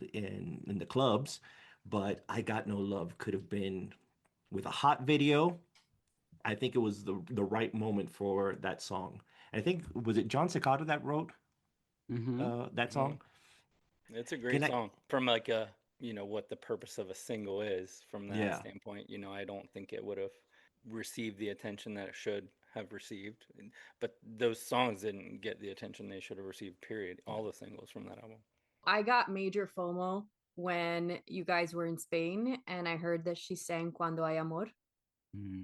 the clubs. But "I Got No Love" could have been with a hot video. I think it was the right moment for that song. I think was it John Cicada that wrote Mhm. that song? It's a great Can I- song from like a what the purpose of a single is from that Yeah. standpoint. I don't think it would have received the attention that it should have received. But those songs didn't get the attention they should have received, period. All the singles from that album. I got major FOMO when you guys were in Spain and I heard that she sang Cuando hay amor,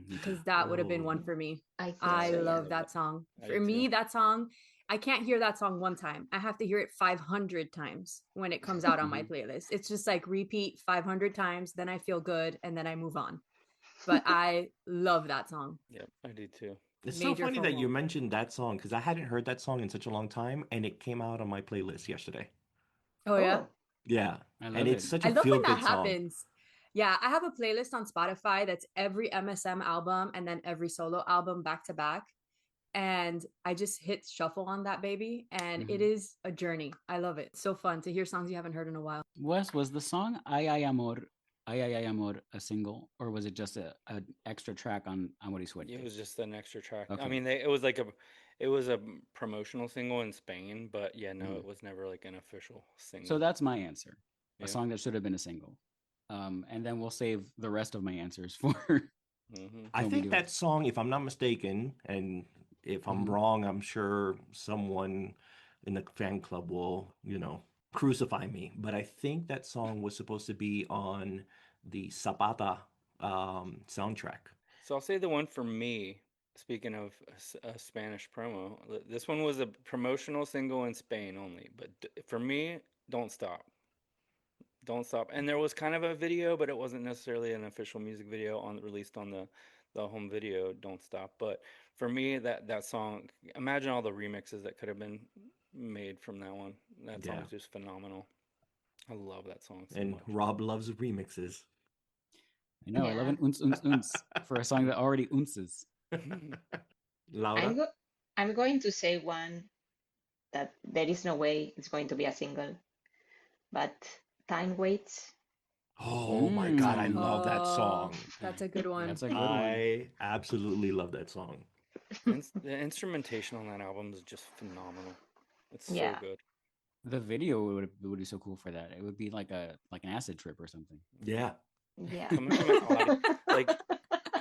because that would have been one for me. I love that song. For me, that song, I can't hear that song one time. I have to hear it 500 times when it comes out on my playlist. It's just like repeat 500 times, then I feel good, and then I move on. But I love that song. Yep, I do too. It's Major so funny that you FOMO. mentioned that song because I hadn't heard that song in such a long time, and it came out on my playlist yesterday. Oh, yeah? Yeah, I love and it's it. such I a love when that feel-good song. happens. Yeah, I have a playlist on Spotify that's every MSM album and then every solo album back to back. And I just hit shuffle on that baby, and it is a journey. I love it. So fun to hear songs you haven't heard in a while. Wes, was the song Ay Ay Amor a single, or was it just a extra track on Amor y Suerte? It was just an extra track. I Okay. mean, it was like it was a promotional single in Spain, but yeah, no, it was never like an official single. So that's my answer. Yeah. A song that should have been a single. And then we'll save the rest of my answers for. I think that song, if I'm not mistaken, and if I'm wrong, I'm sure someone in the fan club will, crucify me. But I think that song was supposed to be on the Zapata soundtrack. So I'll say the one for me, speaking of a Spanish promo, this one was a promotional single in Spain only. But for me, Don't Stop. Don't Stop. And there was kind of a video, but it wasn't necessarily an official music video released on the home video, Don't Stop. But for me, that song, imagine all the remixes that could have been made from that one. That song is just phenomenal. I love that song so And much. Rob loves remixes. I know, I love an uns for a song that already unces. Laura? I'm going to say one that there is no way it's going to be a single, but Time Waits. Oh my God, I love that song. That's a good one. That's a good one. I absolutely love that song. The instrumentation on that album is just phenomenal. It's so good. The video would be so cool for that. It would be like an acid trip or something. Yeah. Yeah. Coming from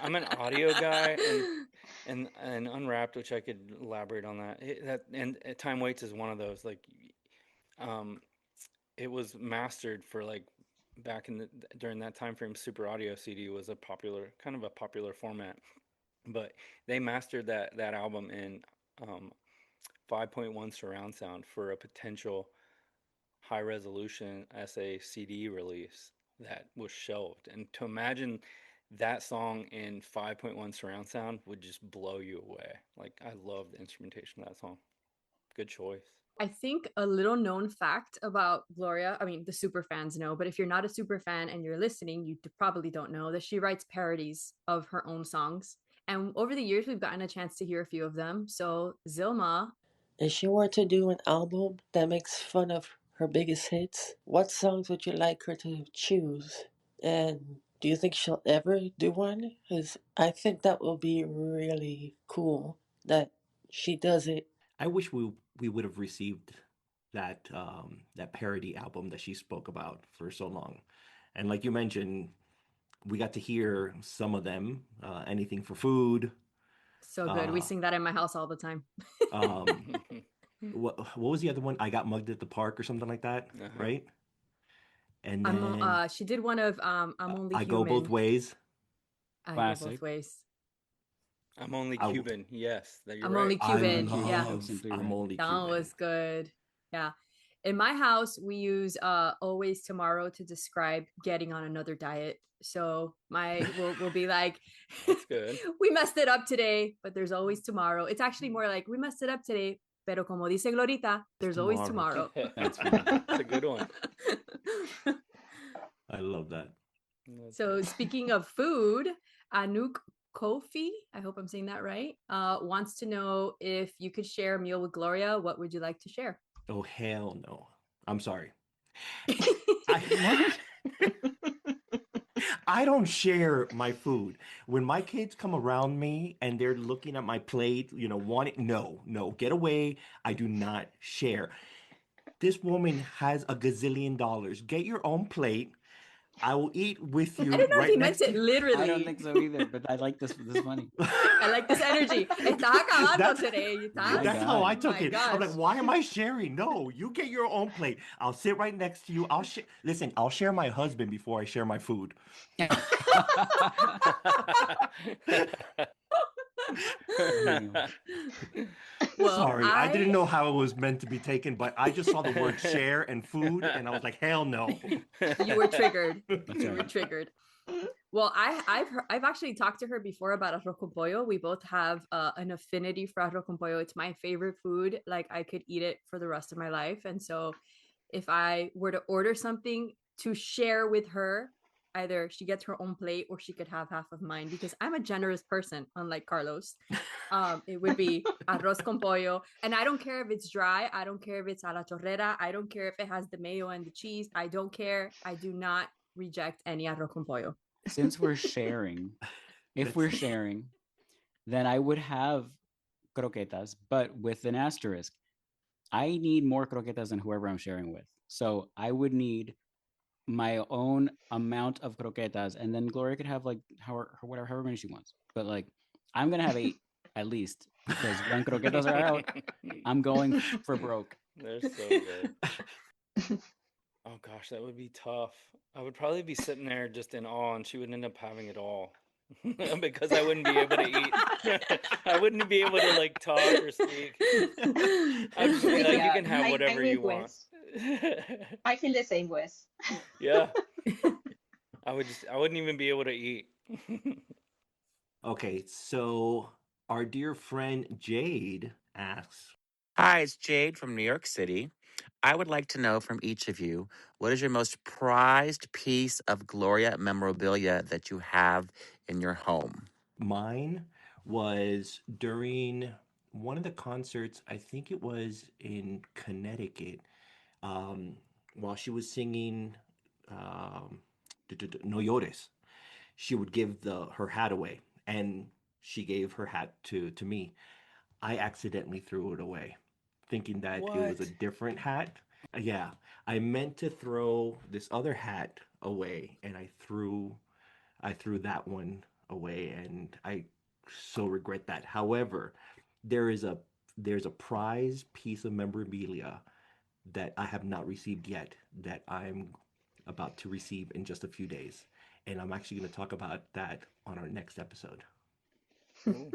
I'm an audio guy, and Unwrapped, which I could elaborate on that. And Time Waits is one of those. It was mastered for back during that time frame. Super Audio CD was a popular format, but they mastered that album in 5.1 surround sound for a potential high resolution SA CD release that was shelved. And to imagine that song in 5.1 surround sound would just blow you away. I love the instrumentation of that song. Good choice. I think a little known fact about Gloria, I mean, the super fans know, but if you're not a super fan and you're listening, you probably don't know that she writes parodies of her own songs. And over the years, we've gotten a chance to hear a few of them. So Zilma. If she were to do an album that makes fun of her biggest hits, what songs would you like her to choose? And do you think she'll ever do one? Because I think that will be really cool that she does it. I wish we would have received that parody album that she spoke about for so long. And like you mentioned, we got to hear some of them, Anything for Food. So good. We sing that in my house all the time. What was the other one? I Got Mugged at the Park or something like that, right? And then she did one of I'm Only I Human. Go Both Ways. I Go Both Ways. I'm Only Cuban. Yes, I'm Only Cuban. Yeah, I'm Only Cuban. That was good. Yeah. In my house, we use Always Tomorrow to describe getting on another diet. So we'll be like, that's good. We messed it up today, but there's always tomorrow. It's actually more like, we messed it up today, pero como dice Glorita, there's always tomorrow. That's a good one. I love that. So speaking of food, Anouk Kofi, I hope I'm saying that right, wants to know if you could share a meal with Gloria, what would you like to share? Oh, hell no. I'm sorry. I don't share my food. When my kids come around me and they're looking at my plate, no, get away. I do not share. This woman has a gazillion dollars. Get your own plate. I will eat with you I don't know right if he next meant it to literally. I don't think so either, but I like this. This is funny. I like this energy. Está acabando That's- today. My That's how I God. took My it. I'm like, gosh. why am I sharing? No, you get your own plate. I'll sit right next to you. I'll share. Listen, I'll share my husband before I share my food. Well, Sorry, I didn't know how it was meant to be taken, but I just saw the word share and food, and I was like, hell no. You were triggered. That's You were right. triggered. Well, I've actually talked to her before about arroz con pollo. We both have an affinity for arroz con pollo. It's my favorite food. Like I could eat it for the rest of my life. And so if I were to order something to share with her, either she gets her own plate or she could have half of mine because I'm a generous person, unlike Carlos. It would be arroz con pollo. And I don't care if it's dry. I don't care if it's a la chorrera. I don't care if it has the mayo and the cheese. I don't care. I do not reject any arroz con pollo. Since we're sharing, if we're sharing, then I would have croquetas, but with an asterisk. I need more croquetas than whoever I'm sharing with. So I would need my own amount of croquetas, and then Gloria could have like however many she wants. But like, I'm gonna have 8 at least because when croquetas are out, I'm going for broke. They're so good. Oh gosh, that would be tough. I would probably be sitting there just in awe, and she would end up having it all because I wouldn't be able to eat. I wouldn't be able to like talk or speak. I'd just be like, you can have whatever you want. I feel the same, Wes. Yeah. I wouldn't even be able to eat. Okay, so our dear friend Jade asks, Hi, it's Jade from New York City. I would like to know from each of you, what is your most prized piece of Gloria memorabilia that you have in your home? mine was during one of the concerts, I think it was in Connecticut, um, while she was singing um, No Llores. She would give her hat away, and she gave her hat to me. I accidentally threw it away, thinking that it was a What? different hat. Yeah, I meant to throw this other hat away, and I threw that one away, and I so regret that. However, there is a there's a prize piece of memorabilia that I have not received yet that I'm about to receive in just a few days. And I'm actually going to talk about that on our next episode. Ooh.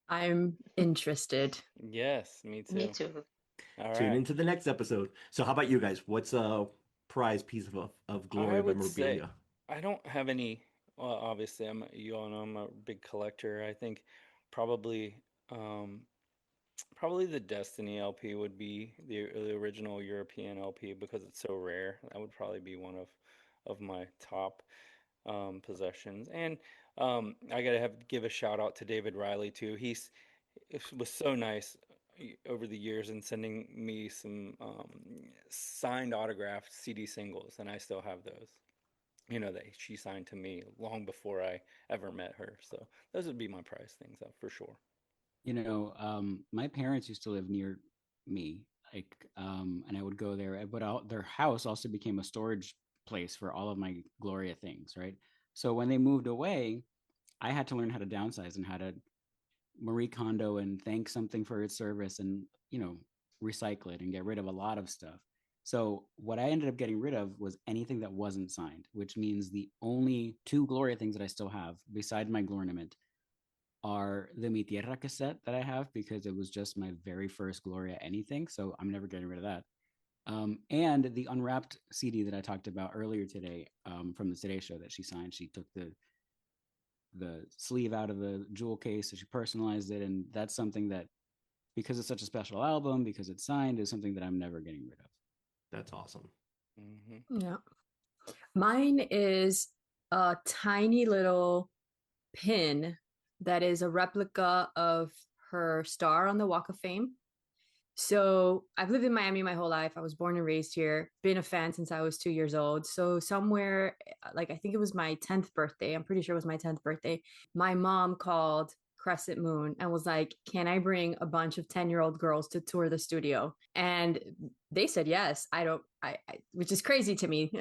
I'm interested. Yes, me too. Me too. All Tune right. into the next episode. So, how about you guys? What's a prize piece of I Gloria would say memorabilia? I don't have any. Well, obviously, you all know I'm a big collector. I think probably um, probably the Destiny LP would be the original European LP because it's so rare. That would probably be one of my top possessions. And I gotta give a shout out to David Riley too. It was so nice over the years in sending me some signed autographed CD singles, and I still have those. That she signed to me long before I ever met her. So those would be my prize things for sure. My parents used to live near me, and I would go there, but their house also became a storage place for all of my Gloria things, right? So when they moved away, I had to learn how to downsize and how to Marie Kondo and thank something for its service and, recycle it and get rid of a lot of stuff. So what I ended up getting rid of was anything that wasn't signed, which means the only 2 Gloria things that I still have beside my Glornament are the Mi Tierra cassette that I have because it was just my very first Gloria anything. So I'm never getting rid of that. And the unwrapped CD that I talked about earlier today from the Today Show that she signed. She took the sleeve out of the jewel case, so she personalized it, and that's something that, because it's such a special album, because it's signed, is something that I'm never getting rid of. That's awesome. Mm-hmm. Yeah. Mine is a tiny little pin that is a replica of her star on the Walk of Fame. So I've lived in Miami my whole life. I was born and raised here, been a fan since I was 2 years old. So somewhere, like I think it was my 10th birthday, I'm pretty sure it was my 10th birthday, my mom called Crescent Moon and was like, can I bring a bunch of 10-year-old girls to tour the studio? And they said yes. Which is crazy to me.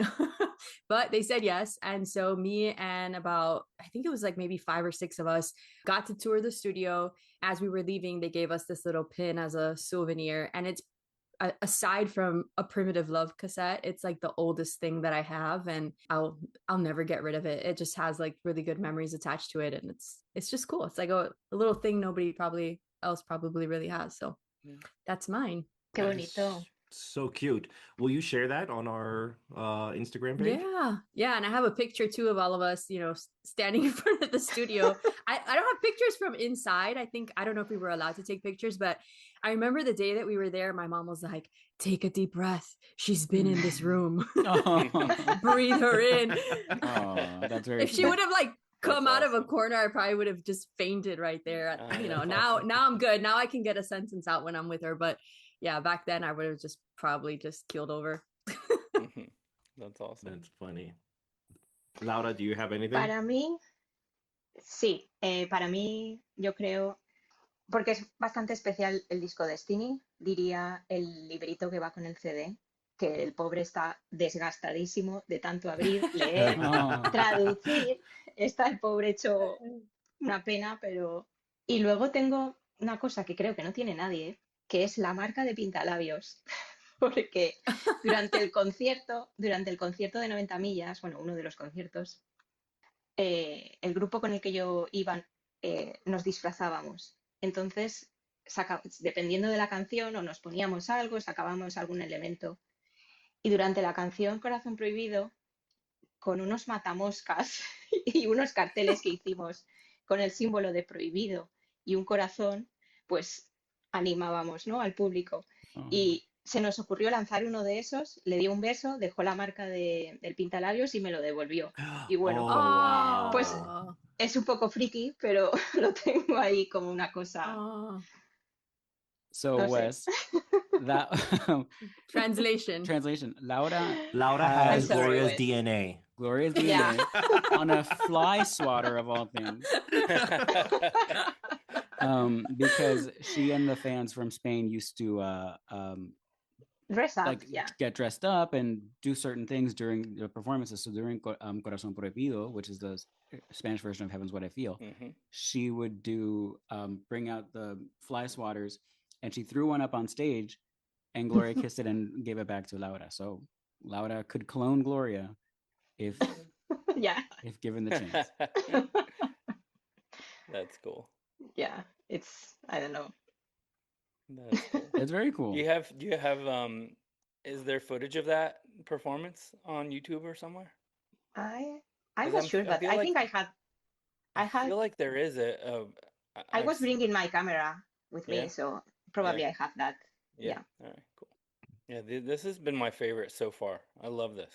But they said yes. And so me and about, I think it was like maybe 5 or 6 of us got to tour the studio. As we were leaving, they gave us this little pin as a souvenir. And it's, aside from a Primitive Love cassette, it's like the oldest thing that I have, and I'll never get rid of it. It just has like really good memories attached to it, and it's just cool. It's like a little thing nobody else probably really has. So that's mine. Qué bonito. So cute. Will you share that on our Instagram page? Yeah, and I have a picture too of all of us, standing in front of the studio. I don't have pictures from inside. I don't know if we were allowed to take pictures, but I remember the day that we were there, my mom was like, take a deep breath. She's been in this room. Breathe her in. Oh, that's very If she would have like come out of a corner, I probably would have just fainted right there. Now I'm good. Now I can get a sentence out when I'm with her. But yeah, back then I would have just probably just keeled over. That's awesome. That's funny. Laura, do you have anything? Para mí, sí, para mí yo creo, porque es bastante especial el disco Destiny, diría el librito que va con el CD, que el pobre está desgastadísimo de tanto abrir, leer, traducir, está el pobre hecho una pena, pero... Y luego tengo una cosa que creo que no tiene nadie, que es la marca de pintalabios, porque durante el concierto de 90 millas, bueno, uno de los conciertos, el grupo con el que yo iba nos disfrazábamos. Entonces, dependiendo de la canción, o nos poníamos algo, sacábamos algún elemento. Y durante la canción Corazón Prohibido, con unos matamoscas y unos carteles que hicimos con el símbolo de prohibido y un corazón, pues animábamos, ¿no?, al público. Y se nos ocurrió lanzar uno de esos, le dio un beso, dejó la marca del pintalabios y me lo devolvió. Y bueno, wow. pues es un poco friki, pero lo tengo ahí como una cosa. So no Wes, that Translation. Laura has sorry, Gloria's Wes. DNA. Gloria's DNA on a fly swatter of all things. Because she and the fans from Spain used to dress up, like get dressed up and do certain things during the performances. So during Corazón Prohibido, which is the Spanish version of Heaven's What I Feel, she would do bring out the fly swatters, and she threw one up on stage, and Gloria kissed it and gave it back to Laura. So Laura could clone Gloria if given the chance. That's cool. Yeah, it's, I don't know. That's cool. It's very cool. Do you have is there footage of that performance on YouTube or somewhere? I'm not sure, but I think I had. I feel like there is I was bringing my camera with me, so probably I have that. Yeah. All right, cool. Yeah, this has been my favorite so far. I love this.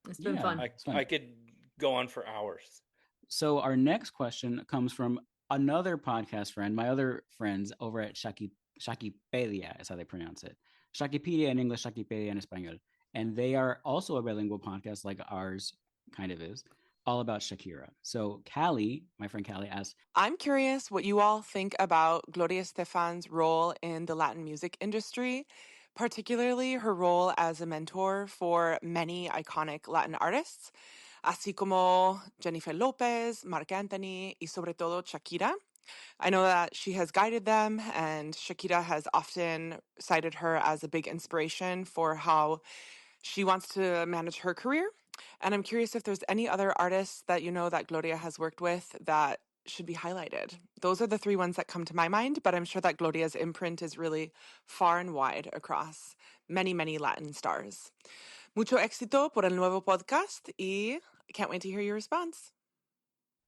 It's been fun. I could go on for hours. So our next question comes from another podcast friend, my other friends over at Shakipedia is how they pronounce it. Shakipedia in English, Shakipedia in Espanol. And they are also a bilingual podcast like ours kind of is, all about Shakira. So Callie, my friend Callie, asks, I'm curious what you all think about Gloria Estefan's role in the Latin music industry, particularly her role as a mentor for many iconic Latin artists, así como Jennifer Lopez, Marc Anthony, y sobre todo Shakira. I know that she has guided them, and Shakira has often cited her as a big inspiration for how she wants to manage her career. And I'm curious if there's any other artists that you know that Gloria has worked with that should be highlighted. Those are the 3 ones that come to my mind, but I'm sure that Gloria's imprint is really far and wide across many, many Latin stars. Mucho éxito por el nuevo podcast y can't wait to hear your response.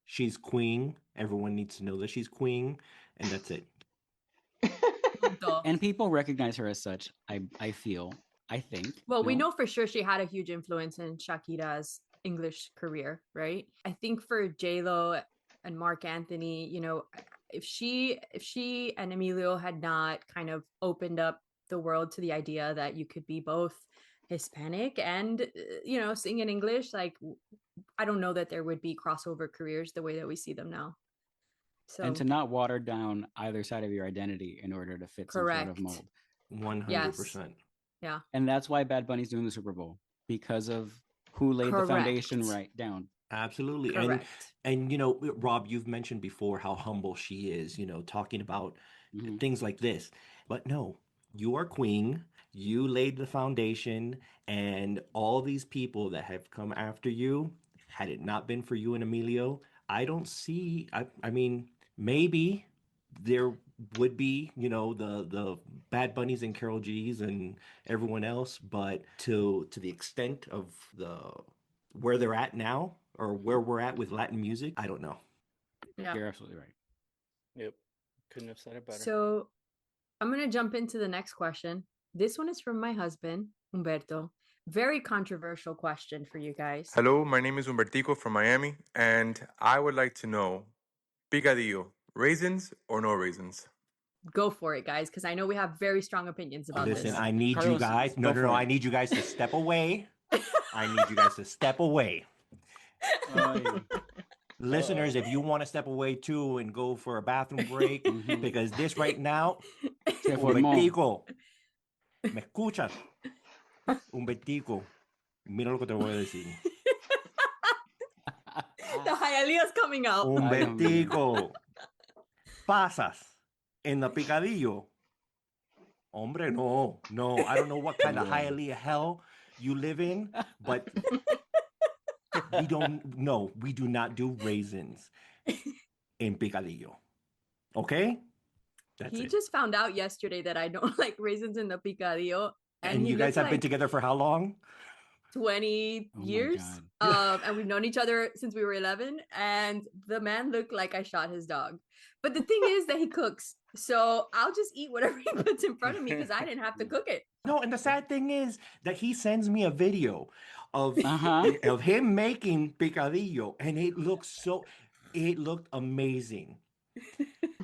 She's queen. Everyone needs to know that she's queen, and that's it. And people recognize her as such, I feel. I think. Well, we know for sure she had a huge influence in Shakira's English career, right? I think for J-Lo and Marc Anthony, you know, if she and Emilio had not kind of opened up the world to the idea that you could be both Hispanic and, you know, sing in English, like, I don't know that there would be crossover careers the way that we see them now. So, and to not water down either side of your identity in order to fit some sort of mold. 100%. Yes. Yeah. And that's why Bad Bunny's doing the Super Bowl, because of who laid the foundation Correct. right down. Absolutely. Correct. And Rob, you've mentioned before how humble she is, talking about Mhm. things like this. But no, you are queen. You laid the foundation, and all these people that have come after you, had it not been for you and Emilio, I don't see. I mean, maybe there would be, the Bad Bunnies and Carol G's and everyone else, but to the extent of the where they're at now or where we're at with Latin music, I don't know. Yeah. You're absolutely right. Yep. Couldn't have said it better. So I'm going to jump into the next question. This one is from my husband, Humberto. Very controversial question for you guys. Hello, my name is Humbertico from Miami, and I would like to know, picadillo, raisins or no raisins? Go for it, guys, because I know we have very strong opinions about Listen, this. I need Carlos, you guys. No, go no, for no. it. I need you guys to step away. I need you guys to step away. Listeners, if you want to step away too and go for a bathroom break, Mhm. because this right now, Se formó. Humbertico, ¿me escuchas? Humbertico, mira lo que te voy a decir. The Hialeah's coming out. Humbertico, pasas en the picadillo. Hombre, no. I don't know what kind of Yeah. Hialeah hell you live in, but we do not do raisins in picadillo. Okay? That's He it. just found out yesterday that I don't like raisins in the picadillo. And he you guys looked have been like together for how long? 20 Oh my years. God. And we've known each other since we were 11. And the man looked like I shot his dog. But the thing is that he cooks. So I'll just eat whatever he puts in front of me because I didn't have to cook it. No, and the sad thing is that he sends me a video of Uh-huh. of him making picadillo, and it looked amazing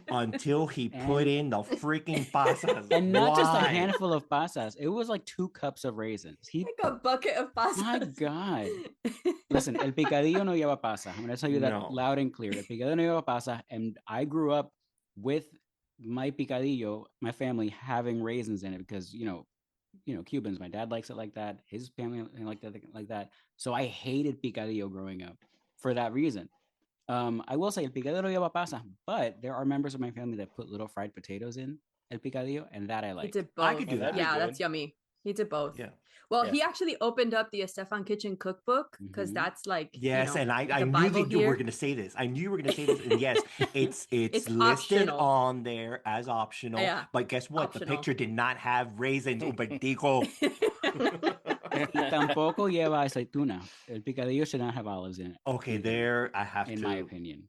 until he put And- in the freaking pasas. And not just a Why? handful of pasas. It was like 2 cups of raisins. Like a bucket of pastas. My God. Listen, el picadillo no lleva pasa. I'm going to tell you that No. loud and clear. El picadillo no lleva pasa. And I grew up with my picadillo, my family having raisins in it because, Cubans, my dad likes it like that. His family like that. So I hated picadillo growing up for that reason. I will say el picadillo no lleva pasa, but there are members of my family that put little fried potatoes in el picadillo, and that I He like. did both. I could do that. that'd be Yeah, good. that's yummy. He did both. Yeah. Well, Yeah. he actually opened up the Este-FAN Kitchen cookbook because Mhm. that's like Yes, and I the knew Bible that you were here. going to say this. I knew you were going to say this. And yes, it's It's listed optional. on there as optional. Yeah, But guess what? The optional. picture did not have raisins, Humbertico. Y tampoco lleva aceituna. El picadillo should not have olives in it. Okay, either, there I have in to. my opinion.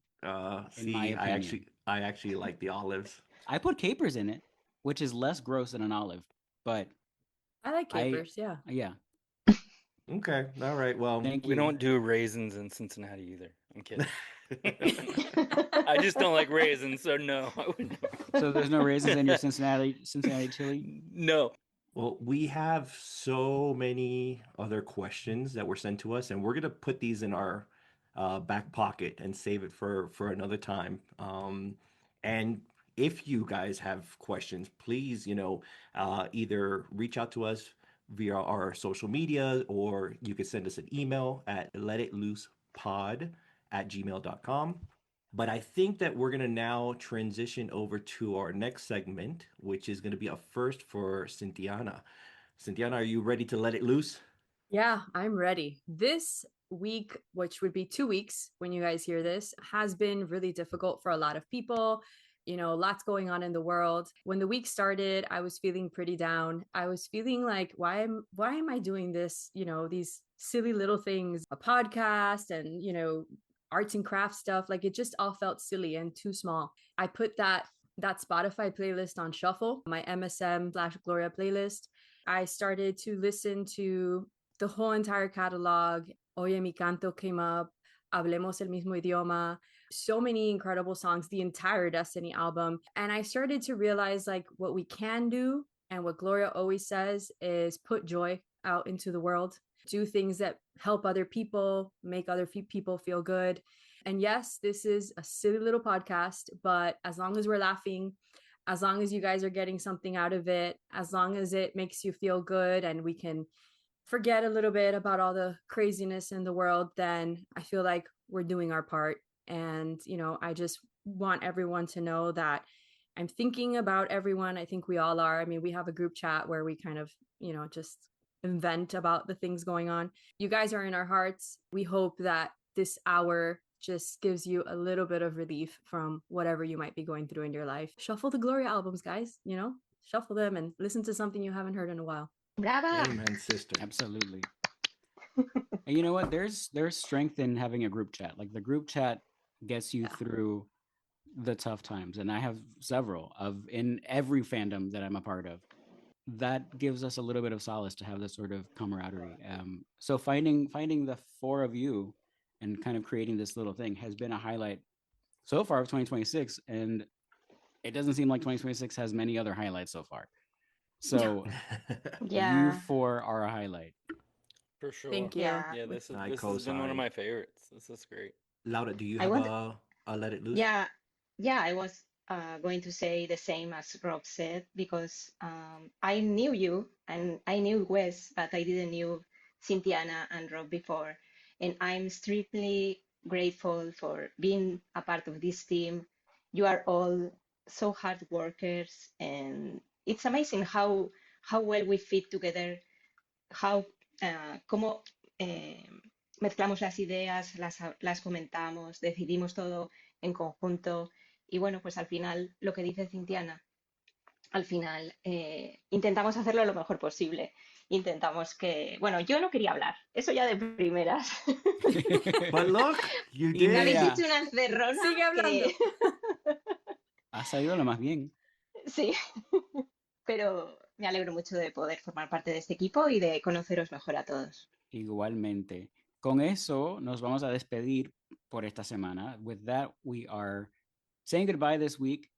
See, my opinion. I actually like the olives. I put capers in it, which is less gross than an olive, but I like capers. Yeah. yeah. Okay, all right. Well, Thank you. We don't do raisins in Cincinnati either. I'm kidding. I just don't like raisins, so no. I would never. So there's no raisins in your Cincinnati chili? No. Well, we have so many other questions that were sent to us, and we're gonna put these in our back pocket and save it for another time. And if you guys have questions, please, either reach out to us via our social media, or you could send us an email at letitloosepod@gmail.com. But I think that we're going to now transition over to our next segment, which is going to be a first for Cynthiana. Cynthiana, are you ready to let it loose? Yeah, I'm ready. This week, which would be 2 weeks when you guys hear this, has been really difficult for a lot of people. Lots going on in the world. When the week started, I was feeling pretty down. I was feeling like, why am I doing this? These silly little things, a podcast and, arts and crafts stuff. Like it just all felt silly and too small. I put that Spotify playlist on shuffle, my MSM/Gloria playlist. I started to listen to the whole entire catalog. Oye Mi Canto came up. Hablemos el mismo idioma. So many incredible songs, the entire Destiny album. And I started to realize like what we can do and what Gloria always says is put joy out into the world, do things that help other people, make other people feel good. And yes, this is a silly little podcast, but as long as we're laughing, as long as you guys are getting something out of it, as long as it makes you feel good and we can forget a little bit about all the craziness in the world, then I feel like we're doing our part. And, I just want everyone to know that I'm thinking about everyone. I think we all are. I mean, we have a group chat where we kind of, just invent about the things going on. You guys are in our hearts. We hope that this hour just gives you a little bit of relief from whatever you might be going through in your life. Shuffle the Gloria albums, guys, shuffle them and listen to something you haven't heard in a while. Brava! Amen, sister. Absolutely. And you know what? There's strength in having a group chat. Like the group chat gets you through the tough times. And I have several in every fandom that I'm a part of. That gives us a little bit of solace to have this sort of camaraderie. So finding the four of you and kind of creating this little thing has been a highlight so far of 2026. And it doesn't seem like 2026 has many other highlights so far. So you four are a highlight. For sure. Thank you. Yeah, this has been one of my favorites. This is great. Laura, do you have a Let It Loose? Yeah, I was going to say the same as Rob said, because I knew you and I knew Wes, but I didn't knew Cynthiana and Rob before. And I'm extremely grateful for being a part of this team. You are all so hard workers, and it's amazing how well we fit together, how cómo mezclamos las ideas, las comentamos, decidimos todo en conjunto. Y bueno, pues al final, lo que dice Cintiana, al final intentamos hacerlo lo mejor posible. Intentamos que, bueno, yo no quería hablar, eso ya de primeras. But look, you did. Me habéis hecho una encerrona. Sigue hablando. Ha salido lo más bien. Sí, pero me alegro mucho de poder formar parte de este equipo y de conoceros mejor a todos. Igualmente. Con eso nos vamos a despedir por esta semana. With that, we are saying goodbye this week,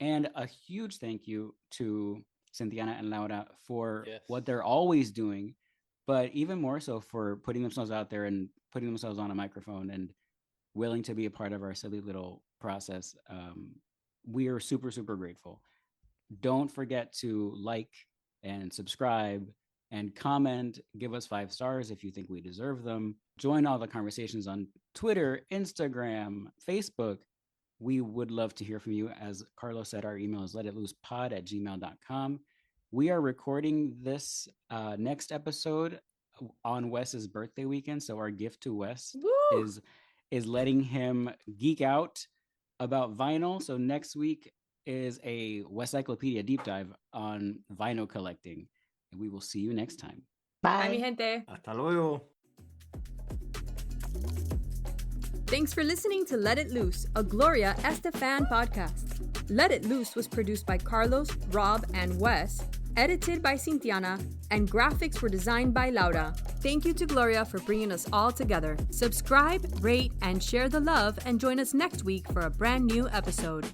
and a huge thank you to Cynthiana and Laura for what they're always doing, but even more so for putting themselves out there and putting themselves on a microphone and willing to be a part of our silly little process. We are super, super grateful. Don't forget to like and subscribe and comment. Give us 5 stars if you think we deserve them. Join all the conversations on Twitter, Instagram, Facebook. We would love to hear from you. As Carlos said, our email is letitloosepod@gmail.com. We are recording this next episode on Wes's birthday weekend. So our gift to Wes is letting him geek out about vinyl. So next week is a Wecyclopedia deep dive on vinyl collecting. And we will see you next time. Bye, mi gente. Hasta luego. Thanks for listening to Let It Loose, a Gloria Este-FAN podcast. Let It Loose was produced by Carlos, Rob, and Wes, edited by Cynthiana, and graphics were designed by Laura. Thank you to Gloria for bringing us all together. Subscribe, rate, and share the love, and join us next week for a brand new episode.